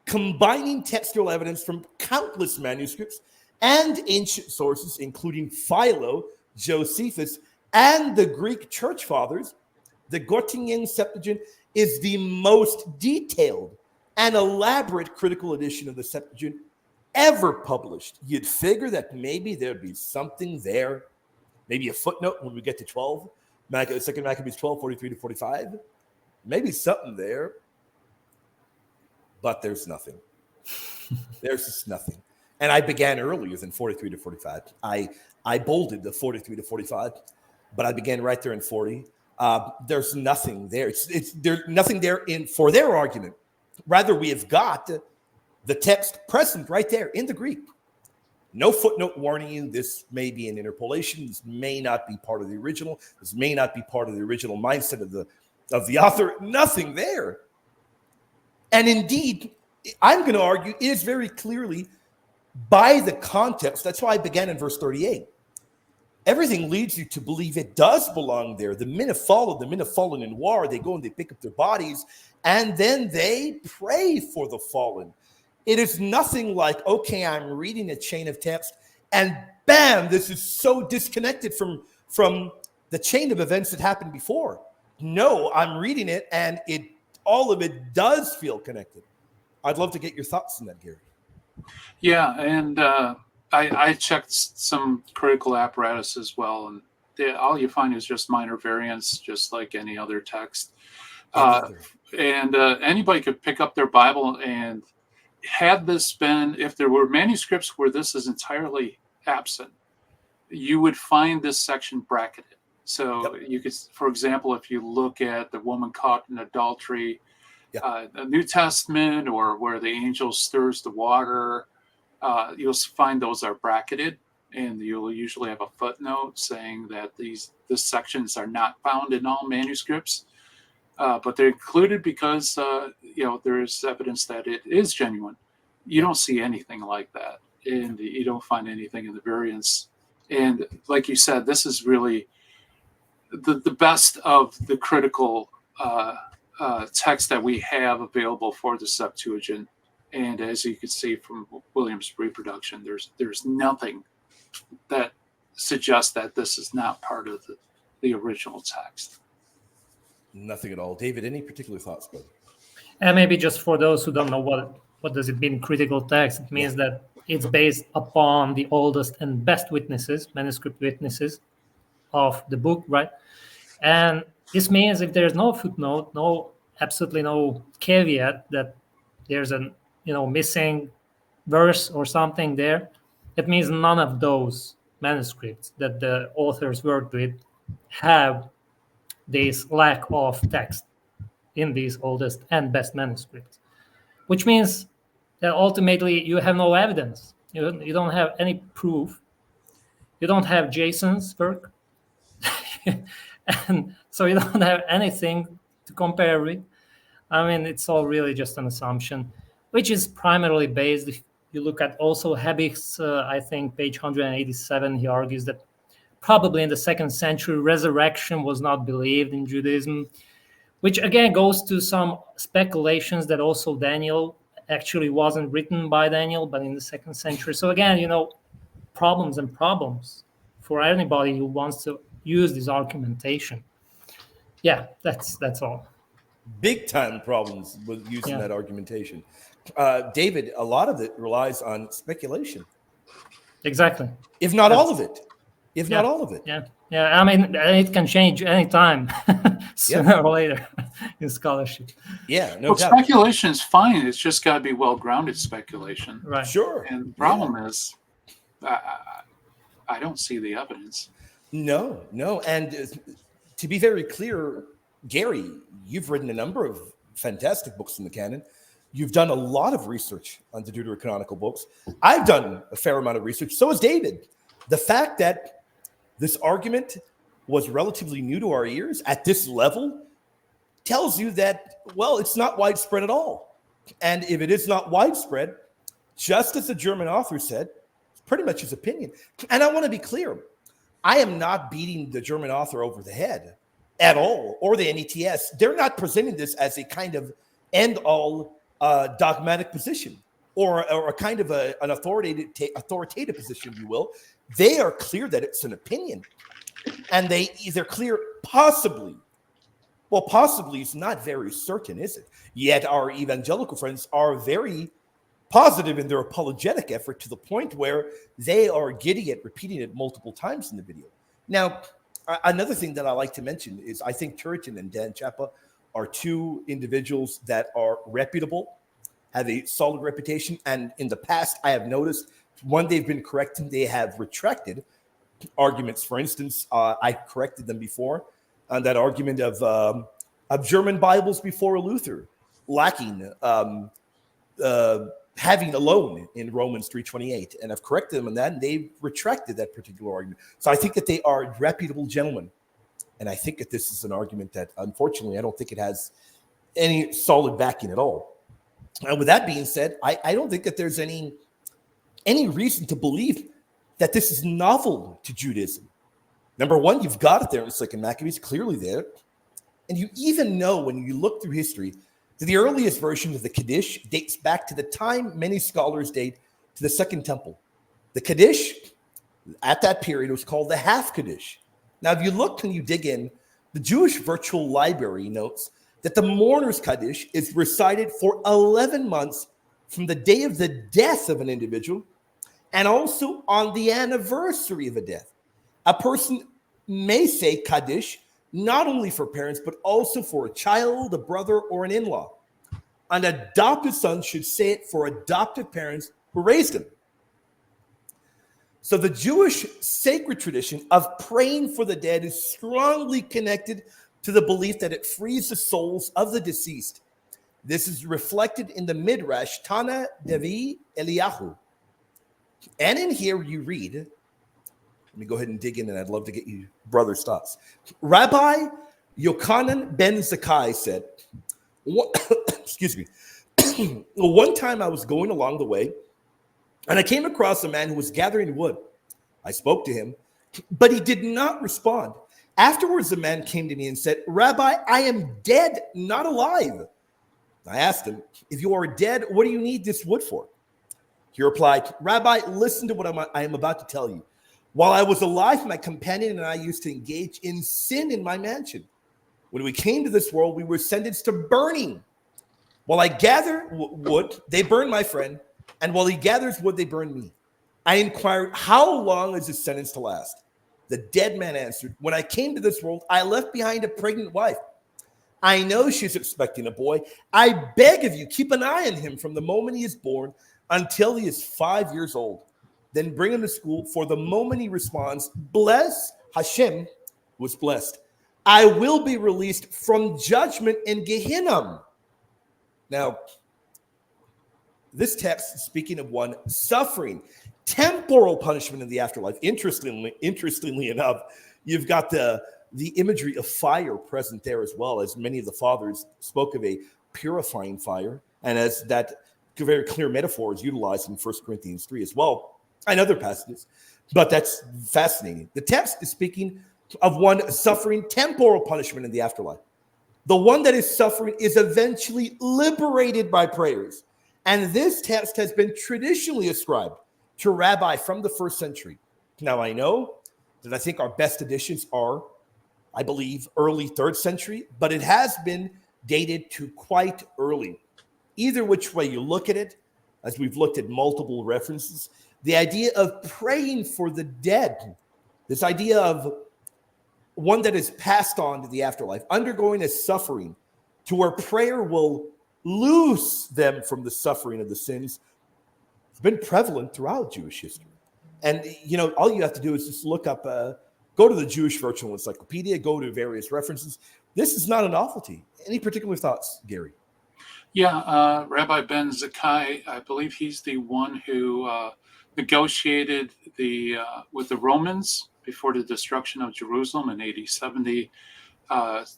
combining textual evidence from countless manuscripts and ancient sources, including Philo, Josephus, and the Greek church fathers. The Göttingen Septuagint is the most detailed and elaborate critical edition of the Septuagint ever published. You'd figure that maybe there'd be something there, maybe a footnote when we get to 12, Second Maccabees 12, 43 to 45, maybe something there, but there's nothing. There's just nothing. And I began earlier than 43 to 45. I bolded the 43 to 45, but I began right there in 40. There's nothing there. There's nothing there for their argument. Rather, we have got the text present right there in the Greek. No footnote warning you this may be an interpolation. This may not be part of the original. This may not be part of the original mindset of the author. Nothing there. And indeed, I'm going to argue it is very clearly by the context. That's why I began in verse 38. Everything leads you to believe it does belong there. The men have fallen in war. They go and they pick up their bodies, and then they pray for the fallen. It is nothing like, okay, I'm reading a chain of text, and bam, this is so disconnected from the chain of events that happened before. No, I'm reading it, and all of it does feel connected. I'd love to get your thoughts on that, Gary. Yeah, and I checked some critical apparatus as well, and all you find is just minor variants, just like any other text. And anybody could pick up their Bible, and had this been, if there were manuscripts where this is entirely absent, you would find this section bracketed. So you could, for example, if you look at the woman caught in adultery, the New Testament, or where the angel stirs the water, you'll find those are bracketed, and you'll usually have a footnote saying that these sections are not found in all manuscripts, but they're included because there is evidence that it is genuine. You don't see anything like that, and you don't find anything in the variants. And like you said, this is really the best of the critical text that we have available for the Septuagint. And as you can see from William's reproduction, there's nothing that suggests that this is not part of the original text. Nothing at all. David, any particular thoughts, brother? And maybe just for those who don't know what does it mean, critical text, it means that it's based upon the oldest and best witnesses, manuscript witnesses of the book, right? And this means if there's no footnote, absolutely no caveat that there's a missing verse or something there, it means none of those manuscripts that the authors worked with have this lack of text in these oldest and best manuscripts, which means that ultimately you have no evidence. You don't have any proof. You don't have Jason's work. And so you don't have anything to compare with. I mean, it's all really just an assumption, which is primarily based, if you look at also Habig's, I think, page 187, he argues that probably in the 2nd century, resurrection was not believed in Judaism, which again goes to some speculations that also Daniel actually wasn't written by Daniel, but in the 2nd century. So again, problems for anybody who wants to use this argumentation. Yeah, that's all. Big time problems with using that argumentation. David, a lot of it relies on speculation. Exactly. If not all of it. Not all of it. Yeah. I mean, it can change anytime, sooner or later, in scholarship. Yeah, no doubt. Speculation is fine. It's just got to be well-grounded speculation. Right. Sure. And the problem is, I don't see the evidence. No. And to be very clear, Gary, you've written a number of fantastic books in the canon. You've done a lot of research on the deuterocanonical books. I've done a fair amount of research. So has David. The fact that this argument was relatively new to our ears at this level tells you that, well, it's not widespread at all. And if it is not widespread, just as the German author said, it's pretty much his opinion. And I want to be clear. I am not beating the German author over the head at all, or the NETS. They're not presenting this as a kind of end-all dogmatic position, or a kind of an authoritative position, if you will. They are clear that it's an opinion, and they're clear possibly. Well, possibly is not very certain, is it? Yet our evangelical friends are very positive in their apologetic effort, to the point where they are giddy at repeating it multiple times in the video. Now, another thing that I like to mention is I think Turretin and Dan Chapa are two individuals that are reputable, have a solid reputation. And in the past, I have noticed when they've been corrected, they have retracted arguments. For instance, I corrected them before on that argument of German Bibles before Luther lacking having alone in Romans 3:28, and I've corrected them on that, and they've retracted that particular argument. So I think that they are reputable gentlemen, and I think that this is an argument that, unfortunately, I don't think it has any solid backing at all. And with that being said, I don't think that there's any reason to believe that this is novel to Judaism. Number one, you've got it there in 2 Maccabees, clearly there, and you even know when you look through history, the earliest version of the Kaddish dates back to the time many scholars date to the Second Temple. The Kaddish, at that period, was called the Half Kaddish. Now, if you look and you dig in, the Jewish Virtual Library notes that the mourner's Kaddish is recited for 11 months from the day of the death of an individual, and also on the anniversary of a death. A person may say Kaddish not only for parents, but also for a child, a brother, or an in-law. An adopted son should say it for adoptive parents who raised him. So the Jewish sacred tradition of praying for the dead is strongly connected to the belief that it frees the souls of the deceased. This is reflected in the Midrash Tana Devi Eliyahu. And in here you read, let me go ahead and dig in, and I'd love to get you brothers' thoughts. Rabbi Yochanan ben Zakkai said, excuse me, one time I was going along the way, and I came across a man who was gathering wood. I spoke to him, but he did not respond. Afterwards, the man came to me and said, Rabbi, I am dead, not alive. I asked him, if you are dead, what do you need this wood for? He replied, Rabbi, listen to what I am about to tell you. While I was alive, my companion and I used to engage in sin in my mansion. When we came to this world, we were sentenced to burning. While I gather wood, they burn my friend, and while he gathers wood, they burn me. I inquired, how long is this sentence to last? The dead man answered, when I came to this world, I left behind a pregnant wife. I know she's expecting a boy. I beg of you, keep an eye on him from the moment he is born until he is 5 years old. Then bring him to school. For the moment he responds, bless Hashem, was blessed, I will be released from judgment in Gehinnom. Now, this text is speaking of one suffering temporal punishment in the afterlife. Interestingly enough, you've got the imagery of fire present there as well, as many of the fathers spoke of a purifying fire, and as that very clear metaphor is utilized in 1 Corinthians 3 as well, and other passages. But that's fascinating. The text is speaking of one suffering temporal punishment in the afterlife. The one that is suffering is eventually liberated by prayers. And this text has been traditionally ascribed to Rabbi from the first century. Now, I know that I think our best editions are, I believe, early 3rd century, but it has been dated to quite early. Either which way you look at it, as we've looked at multiple references, the idea of praying for the dead, this idea of one that is passed on to the afterlife, undergoing a suffering to where prayer will loose them from the suffering of the sins, it's been prevalent throughout Jewish history. And, you know, all you have to do is just look up, go to the Jewish Virtual Encyclopedia, go to various references. This is not a novelty. Any particular thoughts, Gary? Yeah, Rabbi Ben Zakkai, I believe he's the one who negotiated with the Romans before the destruction of Jerusalem in AD 70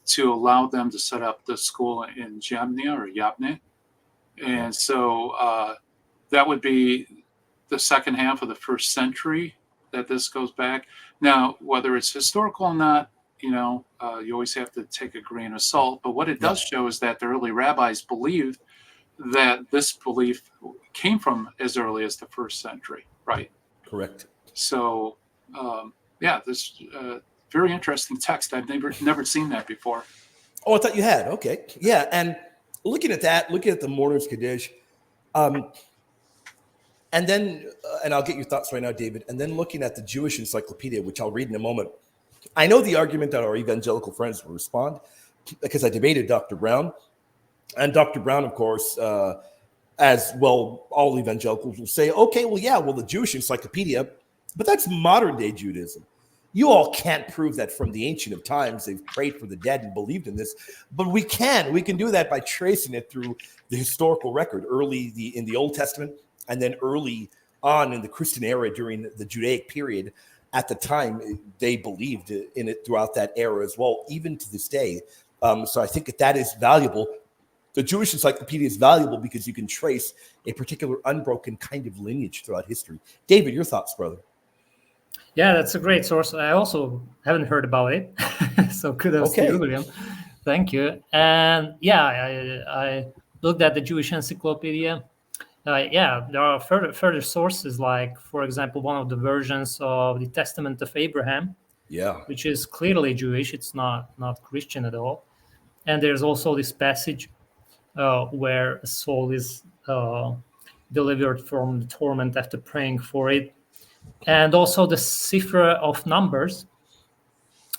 to allow them to set up the school in Jamnia or Yabne. And so that would be the second half of the 1st century that this goes back. Now, whether it's historical or not, you know, you always have to take a grain of salt. But what it does show is that the early rabbis believed that this belief came from as early as the 1st century, right? Correct. So, this very interesting text. I've never seen that before. Oh, I thought you had. Okay. Yeah, and looking at the Mourner's Kaddish, and then, and I'll get your thoughts right now, David, and then looking at the Jewish Encyclopedia, which I'll read in a moment. I know the argument that our evangelical friends will respond, because I debated Dr. Brown. And Dr. Brown, of course, as well, all evangelicals will say, okay, well, the Jewish Encyclopedia, but that's modern day Judaism. You all can't prove that from the ancient of times they've prayed for the dead and believed in this, but we can. We can do that by tracing it through the historical record, early in the Old Testament, and then early on in the Christian era during the Judaic period. At the time, they believed in it throughout that era as well, even to this day. So I think that is valuable. The Jewish Encyclopedia is valuable because you can trace a particular unbroken kind of lineage throughout history. David, your thoughts, brother? Yeah, that's a great source. I also haven't heard about it. So kudos to you, William. Thank you. And yeah, I looked at the Jewish Encyclopedia. There are further sources, like, for example, one of the versions of the Testament of Abraham, which is clearly Jewish. It's not Christian at all. And there's also this passage where a soul is delivered from the torment after praying for it. And also the Sefer of Numbers,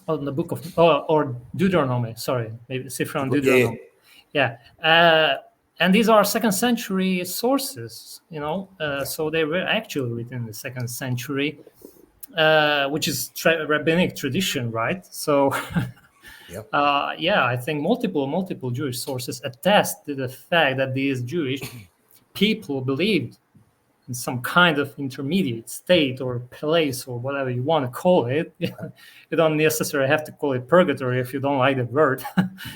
on the book of, or Deuteronomy, sorry, maybe Sefer on Deuteronomy. And these are second century sources, so they were actually written in the second century, which is rabbinic tradition, right? So, Yep. I think multiple Jewish sources attest to the fact that these Jewish people believed in some kind of intermediate state or place or whatever you want to call it. You don't necessarily have to call it purgatory if you don't like the word.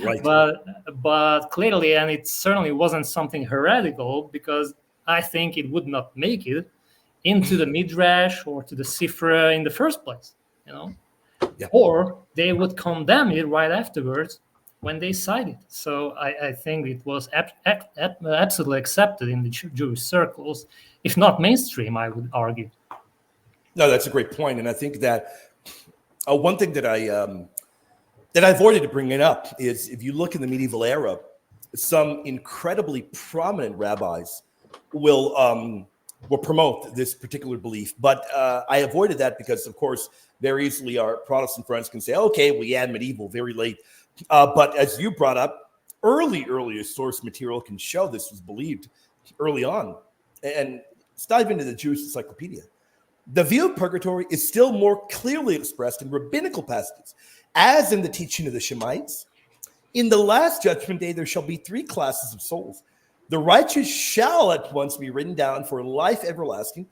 Right. But clearly, and it certainly wasn't something heretical, because I think it would not make it into the Midrash or to the Sifra in the first place, Yeah. or they would condemn it right afterwards when they cite it. So I think it was absolutely accepted in the Jewish circles, if not mainstream, I would argue. No, that's a great point. And I think that one thing that I avoided to bring it up is, if you look in the medieval era, some incredibly prominent rabbis will promote this particular belief. But I avoided that because, of course, very easily our Protestant friends can say, okay, we add medieval very late. But as you brought up, earlier source material can show this was believed early on. And let's dive into the Jewish Encyclopedia. The view of purgatory is still more clearly expressed in rabbinical passages, as in the teaching of the Shemites. In the last judgment day, there shall be 3 classes of souls. The righteous shall at once be written down for life everlasting,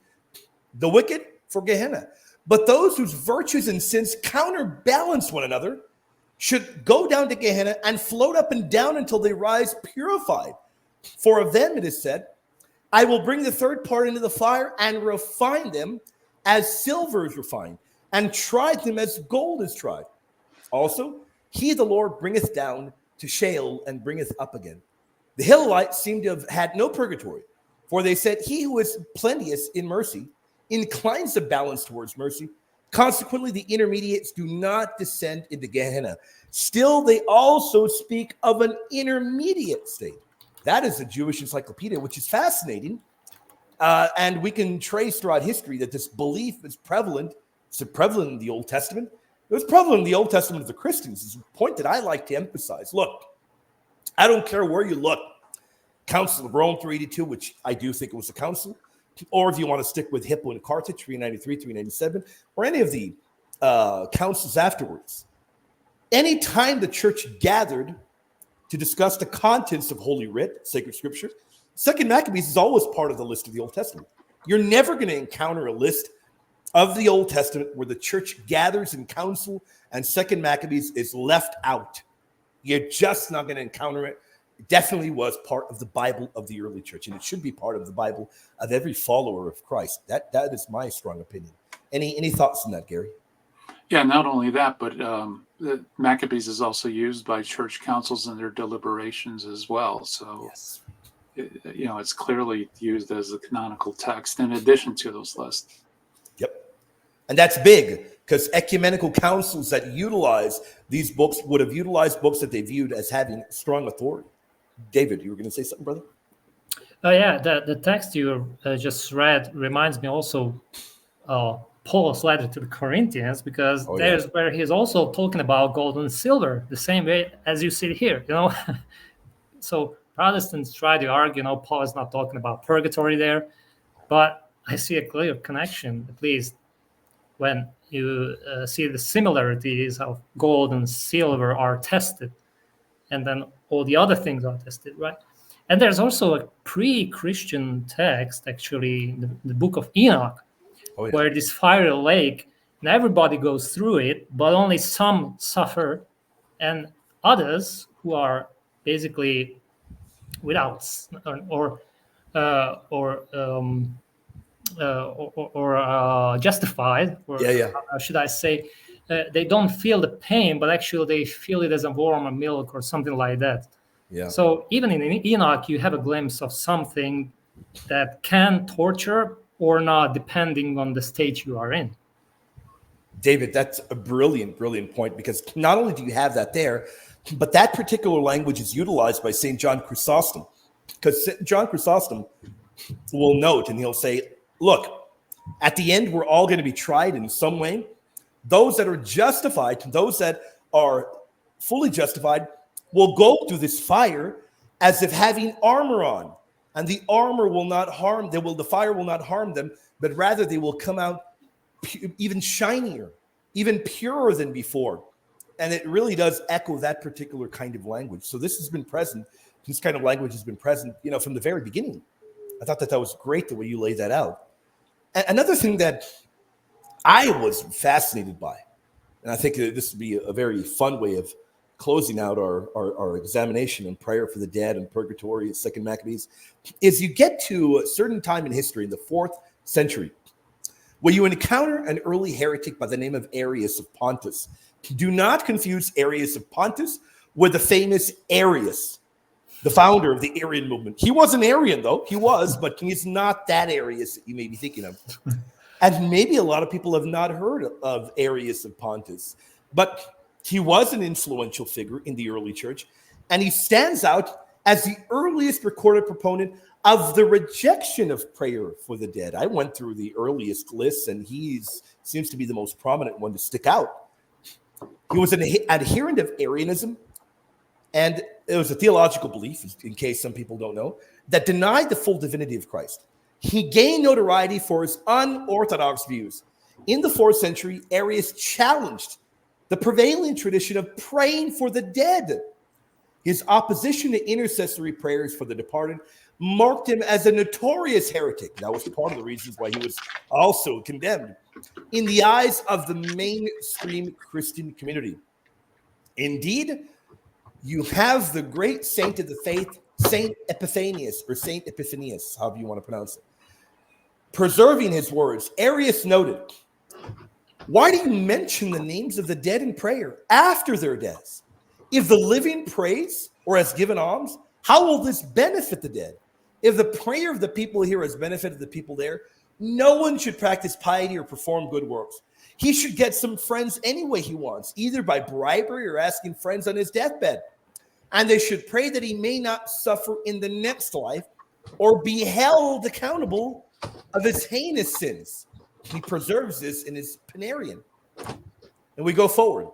the wicked for Gehenna. But those whose virtues and sins counterbalance one another should go down to Gehenna and float up and down until they rise purified. For of them it is said, I will bring the third part into the fire and refine them as silver is refined, and try them as gold is tried. Also, he, the Lord, bringeth down to Sheol and bringeth up again. The Hillelites seem to have had no purgatory, for they said, he who is plenteous in mercy inclines the balance towards mercy. Consequently, the intermediates do not descend into Gehenna. Still, they also speak of an intermediate state. That is the Jewish Encyclopedia, which is fascinating. And we can trace throughout history that this belief is prevalent. It's prevalent in the Old Testament. It was prevalent in the Old Testament of the Christians. It's a point that I like to emphasize. Look, I don't care where you look. Council of Rome 382, which I do think it was a council, or if you want to stick with Hippo and Carthage 393, 397, or any of the councils afterwards. Anytime the church gathered to discuss the contents of Holy Writ, sacred scripture, Second Maccabees is always part of the list of the Old Testament. You're never going to encounter a list of the Old Testament where the church gathers in council and Second Maccabees is left out. You're just not going to encounter it. It definitely was part of the Bible of the early church, and it should be part of the Bible of every follower of Christ. That is my strong opinion. Any thoughts on that, Gary? Yeah, not only that, but the Maccabees is also used by church councils in their deliberations as well. So, yes. It's clearly used as a canonical text in addition to those lists. Yep. And that's big, because ecumenical councils that utilize these books would have utilized books that they viewed as having strong authority. David, you were going to say something, brother? Oh, yeah. The text you just read reminds me also Paul's letter to the Corinthians, because there's where he's also talking about gold and silver, the same way as you see here, So Protestants try to argue, Paul is not talking about purgatory there, but I see a clear connection, at least when you see the similarities of gold and silver are tested, and then all the other things are tested, right? And there's also a pre-Christian text, actually, in the book of Enoch, where this fiery lake, and everybody goes through it, but only some suffer, and others who are basically without or justified, or how should I say, they don't feel the pain, but actually they feel it as a warm milk or something like that. Yeah. So even in Enoch, you have a glimpse of something that can torture or not, depending on the state you are in. David, that's a brilliant point, because not only do you have that there, but that particular language is utilized by St. John Chrysostom, because John Chrysostom will note, and he'll say, look, at the end, we're all going to be tried in some way. Those that are justified, those that are fully justified, will go through this fire, as if having armor on, and the armor will not harm, the fire will not harm them, but rather they will come out even shinier, even purer than before. And it really does echo that particular kind of language. So this has been present. This kind of language has been present, from the very beginning. I thought that was great the way you laid that out. Another thing that I was fascinated by, and I think this would be a very fun way of closing out our examination and prayer for the dead and Purgatory, 2nd Maccabees, is you get to a certain time in history in the 4th century where you encounter an early heretic by the name of Arius of Pontus. Do not confuse Arius of Pontus with the famous Arius, the founder of the Arian movement. He was an Arian, though. He was, but he's not that Arius that you may be thinking of. And maybe a lot of people have not heard of Arius of Pontus, but he was an influential figure in the early church, and he stands out as the earliest recorded proponent of the rejection of prayer for the dead. I went through the earliest lists, and he seems to be the most prominent one to stick out. He was an adherent of Arianism, and it was a theological belief, in case some people don't know, that denied the full divinity of Christ. He gained notoriety for his unorthodox views. In the 4th century, Arius challenged the prevailing tradition of praying for the dead. His opposition to intercessory prayers for the departed marked him as a notorious heretic. That was part of the reasons why he was also condemned in the eyes of the mainstream Christian community. Indeed, you have the great saint of the faith, Saint Epiphanius, or Saint Epiphanius, however you want to pronounce it. Preserving his words, Arius noted, "Why do you mention the names of the dead in prayer after their deaths? If the living prays or has given alms, how will this benefit the dead? If the prayer of the people here has benefited the people there, no one should practice piety or perform good works. He should get some friends any way he wants, either by bribery or asking friends on his deathbed. And they should pray that he may not suffer in the next life or be held accountable of his heinous sins." He preserves this in his Panarion. And we go forward.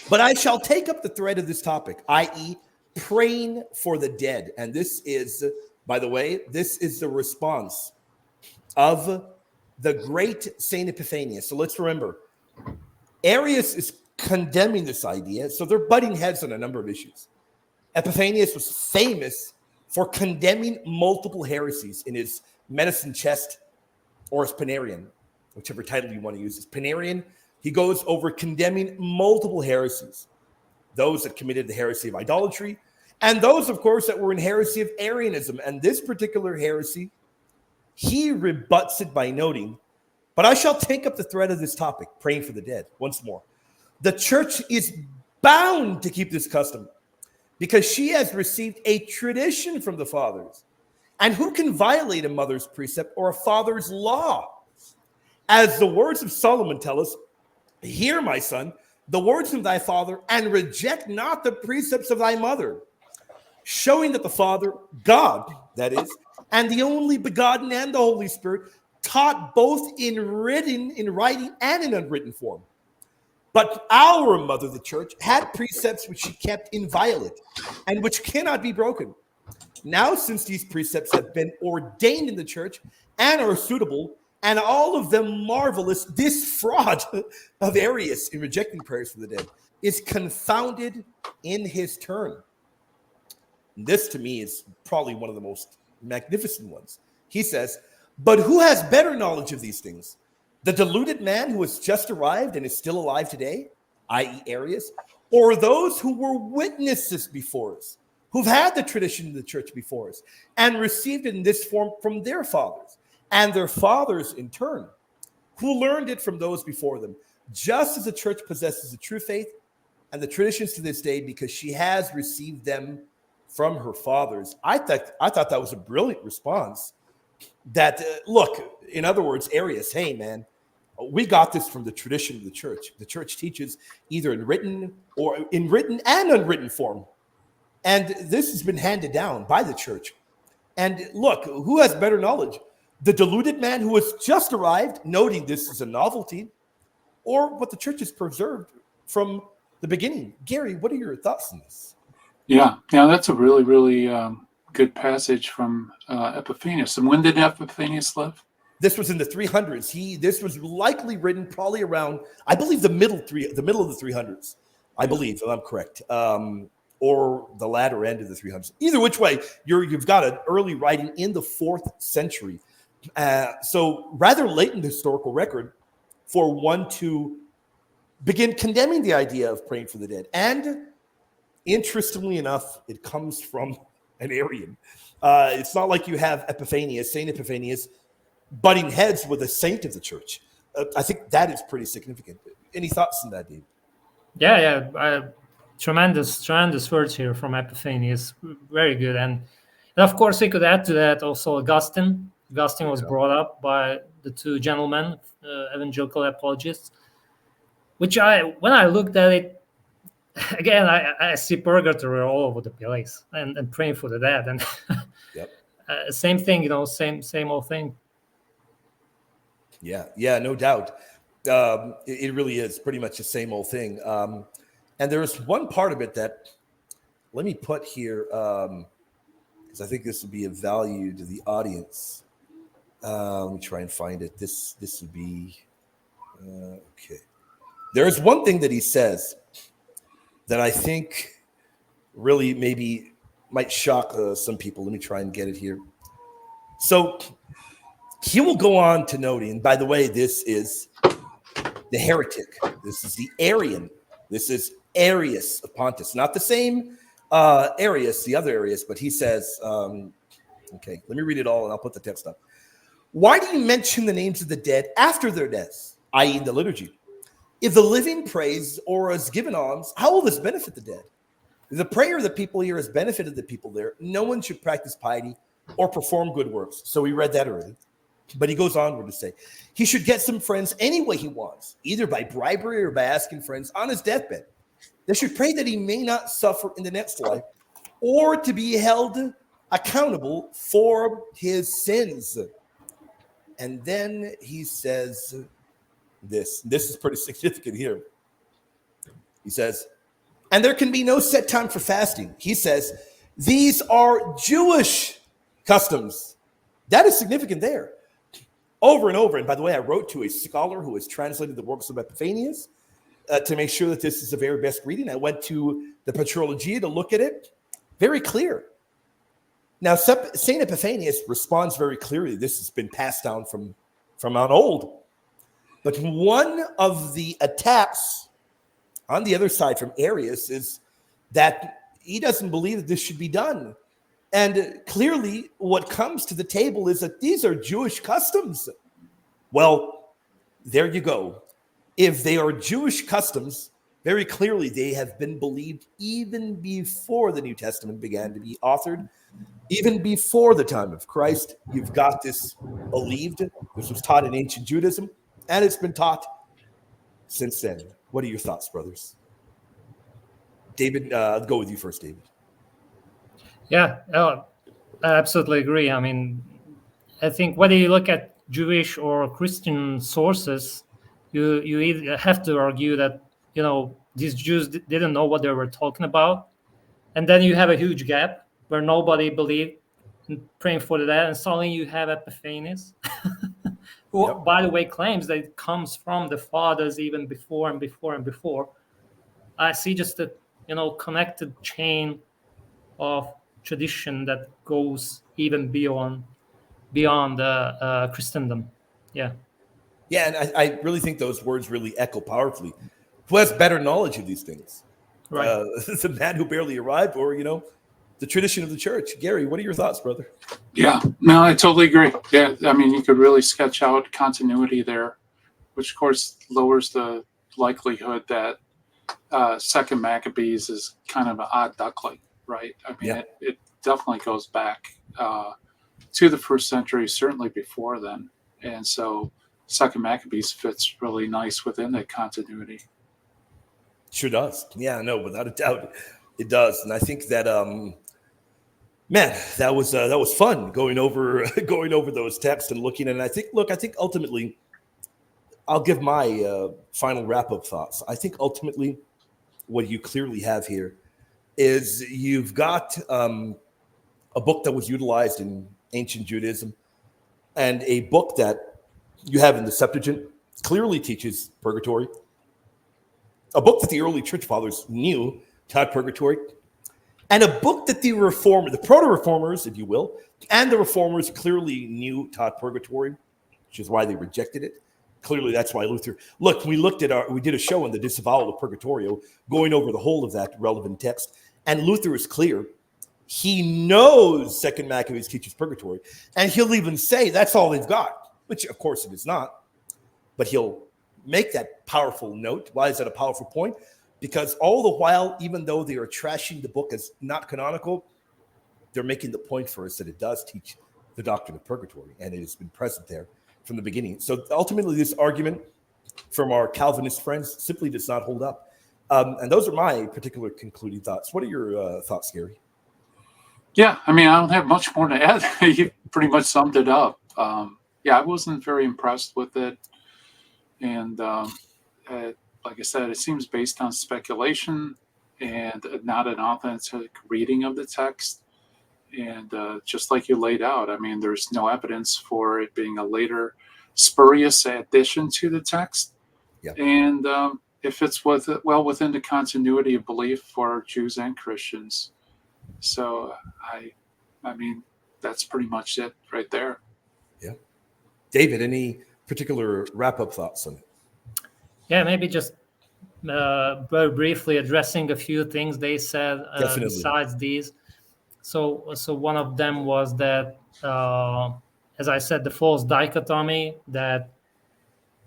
"But I shall take up the thread of this topic, i.e., praying for the dead." And this is, by the way, this is the response of the great Saint Epiphanius. So let's remember, Arius is condemning this idea. So they're butting heads on a number of issues. Epiphanius was famous for condemning multiple heresies in his medicine chest or his Panarion, whichever title you want to use. His Panarion, he goes over condemning multiple heresies, those that committed the heresy of idolatry, and those, of course, that were in heresy of Arianism. And this particular heresy, he rebuts it by noting, "But I shall take up the thread of this topic, praying for the dead, once more. The church is bound to keep this custom because she has received a tradition from the fathers. And who can violate a mother's precept or a father's law? As the words of Solomon tell us, 'Hear, my son, the words of thy father, and reject not the precepts of thy mother,' showing that the Father, God, that is, and the only begotten and the Holy Spirit taught both in writing and in unwritten form. But our mother, the church, had precepts which she kept inviolate and which cannot be broken. Now, since these precepts have been ordained in the church and are suitable, and all of them marvelous, this fraud of Arius in rejecting prayers for the dead is confounded in his turn." This, to me, is probably one of the most magnificent ones. He says, "But who has better knowledge of these things? The deluded man who has just arrived and is still alive today, i.e. Arius, or those who were witnesses before us, who've had the tradition of the church before us and received it in this form from their fathers, and their fathers in turn, who learned it from those before them, just as the church possesses the true faith and the traditions to this day because she has received them from her fathers." I thought that was a brilliant response. That, look, in other words, Arius, hey, man, we got this from the tradition of the church. The church teaches either in written and unwritten form. And this has been handed down by the church. And look, who has better knowledge? The deluded man who has just arrived, noting this is a novelty, or what the church has preserved from the beginning? Gary, what are your thoughts on this? Yeah, that's a really, really good passage from Epiphanius. And when did Epiphanius live? This was in the 300s. This was likely written probably around, I believe, the middle of the 300s. I believe, if I'm correct, or the latter end of the 300s. Either which way, you've got an early writing in the 4th century. So rather late in the historical record for one to begin condemning the idea of praying for the dead. And interestingly enough, it comes from an Arian. It's not like you have Saint Epiphanius, butting heads with a saint of the church. I think that is pretty significant. Any thoughts on that, Dave? Yeah. Tremendous words here from Epiphanius. Very good. And of course, we could add to that also Augustine. Augustine was brought up by the two gentlemen, evangelical apologists, which when I looked at it, again, I see purgatory all over the place and praying for the dead. And Yep. Same thing, same old thing. Yeah, no doubt. It really is pretty much the same old thing. And there's one part of it that, let me put here, because I think this would be of value to the audience. Let me try and find it. This would be, okay. There's one thing that he says that I think really maybe might shock some people. Let me try and get it here. So he will go on to note, and by the way, this is the heretic. This is the Arian. This is Arius of Pontus. Not the same Arius, the other Arius, but he says, okay, let me read it all and I'll put the text up. Why do you mention the names of the dead after their deaths, i.e. in the liturgy? If the living prays or is given alms, how will this benefit the dead? If the prayer of the people here has benefited the people there, no one should practice piety or perform good works. So we read that already. But he goes onward to say, he should get some friends any way he wants, either by bribery or by asking friends on his deathbed. They should pray that he may not suffer in the next life or to be held accountable for his sins. And then he says this. This is pretty significant here. He says, and there can be no set time for fasting. He says, these are Jewish customs. That is significant there. Over and over. And by the way, I wrote to a scholar who has translated the works of Epiphanius to make sure that this is the very best reading. I went to the Patrologia to look at it. Very clear. Now, St. Epiphanius responds very clearly. This has been passed down from on old. But one of the attacks on the other side from Arius is that he doesn't believe that this should be done. And clearly what comes to the table is that these are Jewish customs. Well, there you go. If they are Jewish customs, very clearly they have been believed even before the New Testament began to be authored, even before the time of Christ. You've got this believed. This was taught in ancient Judaism, and it's been taught since then. What are your thoughts, brothers? David, I'll go with you first, David. Yeah, I absolutely agree. I mean, I think whether you look at Jewish or Christian sources, you either have to argue that, these Jews didn't know what they were talking about. And then you have a huge gap where nobody believed in praying for the dead. And suddenly you have Epiphanius, who, Yep. by the way, claims that it comes from the fathers even before and before and before. I see just a, connected chain of tradition that goes even beyond Christendom. Yeah, and I really think those words really echo powerfully. Who has better knowledge of these things? right. The man who barely arrived, or the tradition of the church. Gary, what are your thoughts, brother? Yeah, no, I totally agree. Yeah, I mean, you could really sketch out continuity there, which of course lowers the likelihood that Second Maccabees is kind of an odd duckling, right? I mean, Yeah. it definitely goes back to the first century, certainly before then, and so Second Maccabees fits really nice within that continuity. Sure does. Yeah, no, without a doubt, it does. And I think that, man, that was fun going over those texts and looking at it. And I think ultimately, I'll give my final wrap up thoughts. I think ultimately, what you clearly have here is you've got a book that was utilized in ancient Judaism and a book that you have in the Septuagint clearly teaches purgatory. A book that the early church fathers knew taught purgatory, and a book that the proto-reformers, if you will, and the reformers clearly knew taught purgatory, which is why they rejected it. Clearly, that's why Luther. Look, we did a show on the disavowal of Purgatorio, going over the whole of that relevant text, and Luther is clear. He knows Second Maccabees teaches purgatory, and he'll even say that's all they've got, which of course it is not. But he'll make that powerful note. Why is that a powerful point? Because all the while, even though they are trashing the book as not canonical, they're making the point for us that it does teach the doctrine of purgatory, and it has been present there from the beginning. So ultimately, this argument from our Calvinist friends simply does not hold up. And those are my particular concluding thoughts. What are your thoughts, Gary? Yeah, I mean, I don't have much more to add. You pretty much summed it up. Yeah, I wasn't very impressed with it. And like I said, it seems based on speculation and not an authentic reading of the text. And just like you laid out, I mean, there's no evidence for it being a later spurious addition to the text. Yeah. And if it's well within the continuity of belief for Jews and Christians. So I mean, that's pretty much it right there. Yeah. David, any particular wrap-up thoughts on it? Yeah, maybe just very briefly addressing a few things they said besides these. So one of them was that, as I said, the false dichotomy, that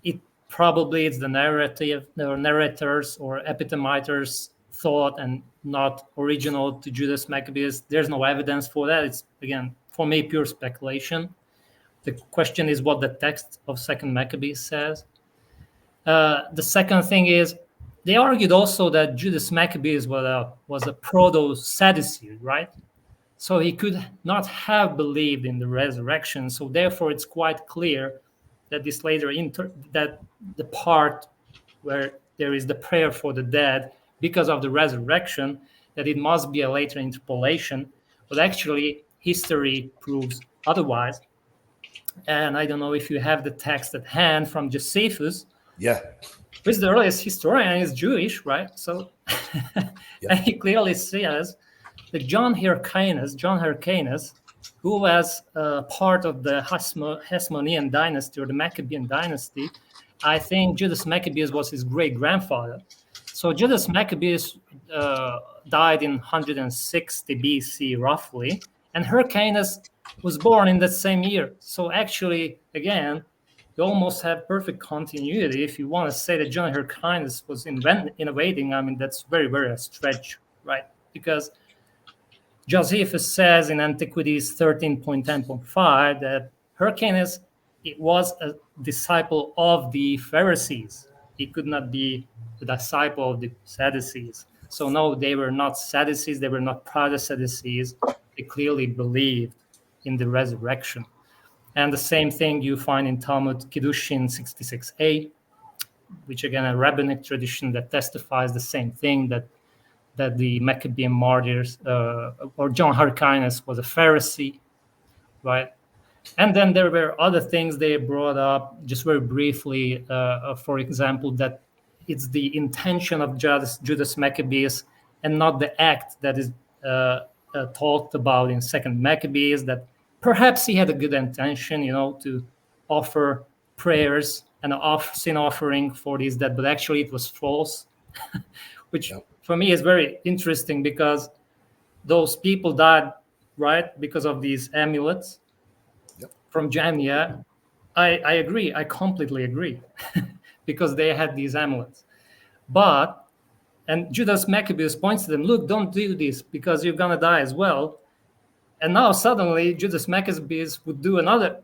it probably it's the narrators or epitomiters thought and not original to Judas Maccabees. There's no evidence for that. It's, again, for me, pure speculation. The question is what the text of Second Maccabees says. The second thing is, they argued also that Judas Maccabees was a proto-Sadducee, right? So he could not have believed in the resurrection. So therefore, it's quite clear that this later that the part where there is the prayer for the dead because of the resurrection, that it must be a later interpolation. But actually, history proves otherwise. And I don't know if you have the text at hand from Josephus. Yeah. Who is the earliest historian, is Jewish, right? So and he clearly says that John Hyrcanus, who was part of the Hasmonean dynasty or the Maccabean dynasty, I think Judas Maccabeus was his great-grandfather. So Judas Maccabeus died in 160 BC, roughly, and Hyrcanus was born in that same year. So actually, again, you almost have perfect continuity. If you want to say that John Hyrcanus was innovating, I mean, that's very, very a stretch, right? Because Josephus says in Antiquities 13.10.5 that Hyrcanus was a disciple of the Pharisees. He could not be the disciple of the Sadducees. So no, they were not Sadducees. They were not proto-Sadducees. They clearly believed in the resurrection. And the same thing you find in Talmud Kiddushin 66a, which again, a rabbinic tradition that testifies the same thing, that the Maccabean martyrs, or John Hyrcanus was a Pharisee, right? And then there were other things they brought up, just very briefly, for example, that it's the intention of Judas Maccabeus and not the act that is talked about in Second Maccabees, that perhaps he had a good intention, to offer prayers and sin offering for these dead, but actually it was false, which for me is very interesting because those people died, right, because of these amulets from Jamnia. I agree. I completely agree because they had these amulets. And Judas Maccabeus points to them, look, don't do this because you're going to die as well. And now suddenly Judas Maccabeus would do another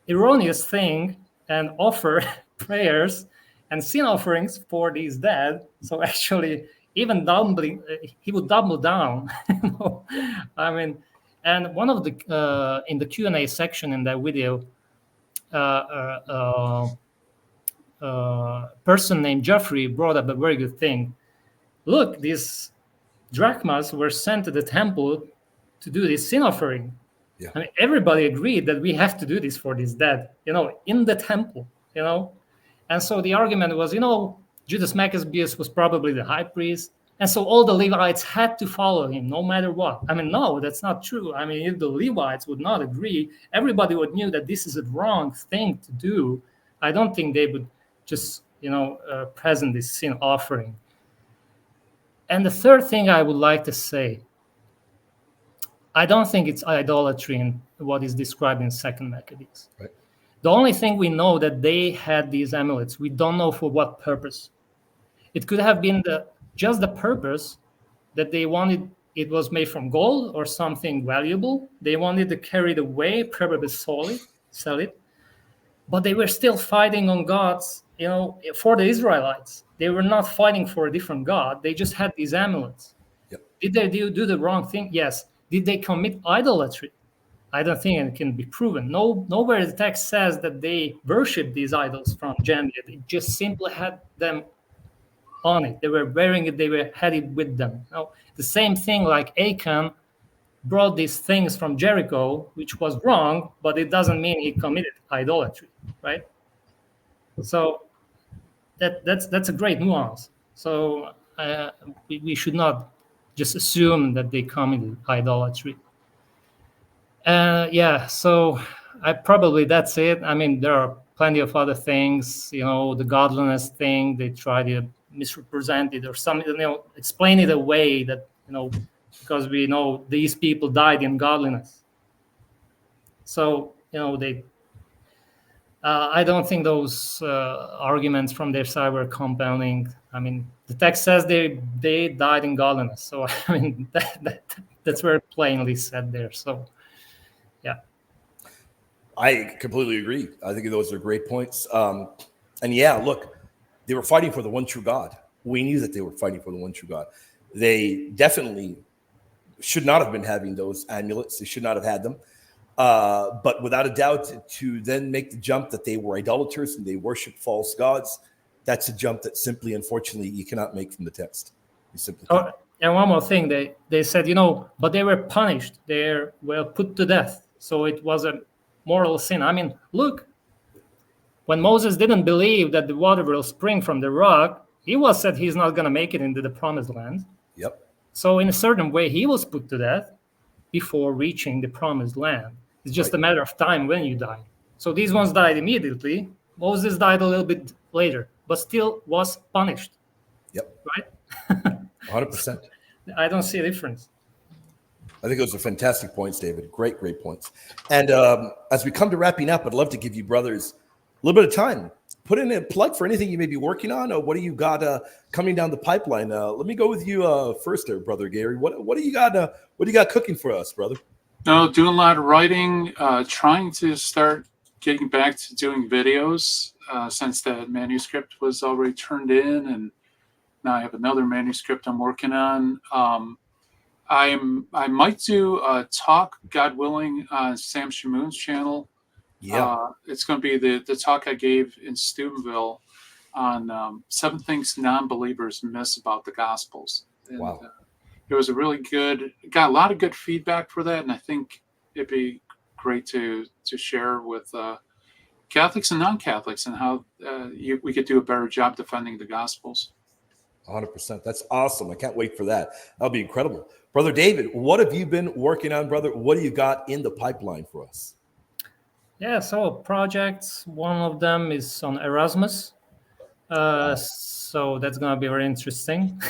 erroneous thing and offer prayers and sin offerings for these dead. So actually, even he would double down. I mean, and one of the in the Q&A section in that video, person named Jeffrey brought up a very good thing. Look, this drachmas were sent to the temple to do this sin offering. Yeah. I mean, everybody agreed that we have to do this for this dead, in the temple, And so the argument was, Judas Maccabeus was probably the high priest. And so all the Levites had to follow him no matter what. I mean, no, that's not true. I mean, if the Levites would not agree, everybody would knew that this is a wrong thing to do. I don't think they would just, present this sin offering. And the third thing I would like to say, I don't think it's idolatry in what is described in 2nd Maccabees. Right. The only thing we know that they had these amulets. We don't know for what purpose. It could have been just the purpose that they wanted. It was made from gold or something valuable. They wanted to carry it away, probably sell it. But they were still fighting on gods, for the Israelites. They were not fighting for a different god. They just had these amulets. Yep. Did they do the wrong thing? Yes. Did they commit idolatry? I don't think it can be proven. Nowhere the text says that they worshiped these idols from Janvier. They just simply had them on it. They were wearing it. They had it with them. The same thing like Achan brought these things from Jericho, which was wrong, but it doesn't mean he committed idolatry, right? So that's a great nuance. So we should not just assume that they committed idolatry. So that's it. I mean, there are plenty of other things, the godliness thing, they try to misrepresent it or something, explain it away that, because we know these people died in godliness. So, I don't think those arguments from their side were compelling. I mean, the text says they died in godliness. So, I mean, that's very plainly said there. So, yeah. I completely agree. I think those are great points. Look, they were fighting for the one true God. We knew that they were fighting for the one true God. They definitely should not have been having those amulets. They should not have had them. But without a doubt, to then make the jump that they were idolaters and they worship false gods, that's a jump that simply, unfortunately, you cannot make from the text. You simply can't. And one more thing, they said, but they were punished. They were put to death. So it was a mortal sin. I mean, look, when Moses didn't believe that the water will spring from the rock, he was said he's not going to make it into the promised land. Yep. So in a certain way, he was put to death before reaching the promised land. It's just a matter of time when you die. So these ones died immediately. Moses died a little bit later, but still was punished. Yep. Right? 100%. I don't see a difference. I think those are fantastic points, David. Great points. And as we come to wrapping up, I'd love to give you brothers a little bit of time. Put in a plug for anything you may be working on, or what do you got coming down the pipeline? Let me go with you first, there, Brother Gary. What do you got? What do you got cooking for us, brother? No, doing a lot of writing. Trying to start getting back to doing videos since that manuscript was already turned in, and now I have another manuscript I'm working on. I might do a talk, God willing, on Sam Shamoon's channel. Yeah, it's going to be the talk I gave in Steubenville on 7 things non-believers miss about the Gospels. And, wow. It was a really got a lot of good feedback for that, and I think it'd be great to share with Catholics and non-Catholics and how we could do a better job defending the Gospels. 100%. That's awesome. I can't wait for that. That'll be incredible. Brother David, what have you been working on, brother? What do you got in the pipeline for us? Yeah, so projects. One of them is on Erasmus. So that's going to be very interesting.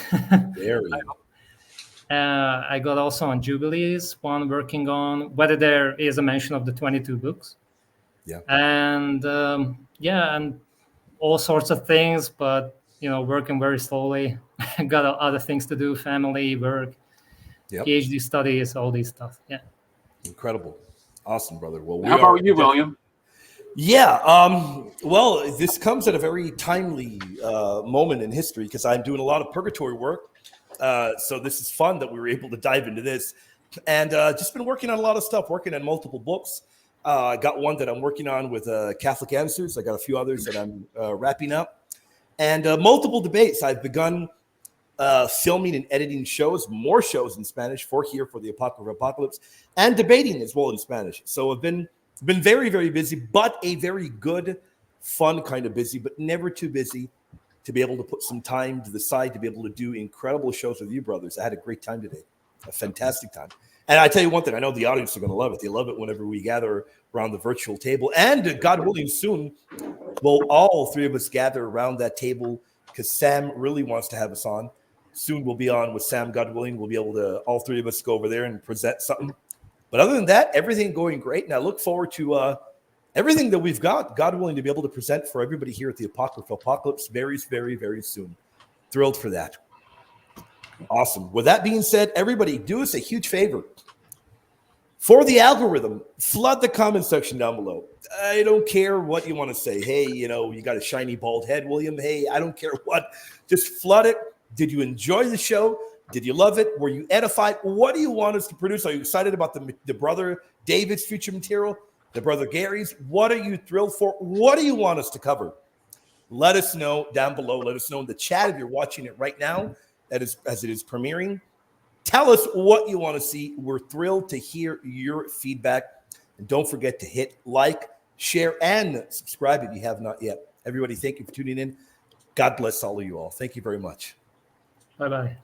Very. I got also on Jubilees, one working on whether there is a mention of the 22 books. Yeah. And and all sorts of things, but working very slowly. Got other things to do, family, work, PhD studies, all these stuff. Yeah. Incredible. Awesome, brother. Well, how about you, William? Yeah. Well, this comes at a very timely moment in history because I'm doing a lot of Purgatory work. So this is fun that we were able to dive into this, and just been working on a lot of stuff, working on multiple books. I got one that I'm working on with Catholic Answers. I got a few others that I'm wrapping up, and multiple debates. I've begun filming and editing shows, more shows in Spanish for the Apocalypse, and debating as well in Spanish. So I've been very, very busy, but a very good, fun kind of busy, but never too busy to be able to put some time to the side to be able to do incredible shows with you brothers. I had a great time today, a fantastic time. And I tell you one thing, I know the audience are going to love it. They love it whenever we gather around the virtual table. And God willing, soon we'll all three of us gather around that table because Sam really wants to have us on. Soon we'll be on with Sam, God willing. We'll be able to, all three of us, go over there and present something. But other than that, everything going great. And I look forward to everything that we've got, God willing, to be able to present for everybody here at the Apocalypse very, very, very soon. Thrilled for that. Awesome. With that being said, everybody, do us a huge favor. For the algorithm, flood the comment section down below. I don't care what you want to say. Hey, you got a shiny bald head, William. Hey, I don't care what. Just flood it. Did you enjoy the show? Did you love it? Were you edified? What do you want us to produce? Are you excited about the brother David's future material? The brother Gary's? What are you thrilled for? What do you want us to cover? Let us know down below. Let us know in the chat if you're watching it right now, as it is premiering. Tell us what you want to see. We're thrilled to hear your feedback. And don't forget to hit like, share, and subscribe if you have not yet. Everybody, thank you for tuning in. God bless all of you all. Thank you very much. Bye-bye.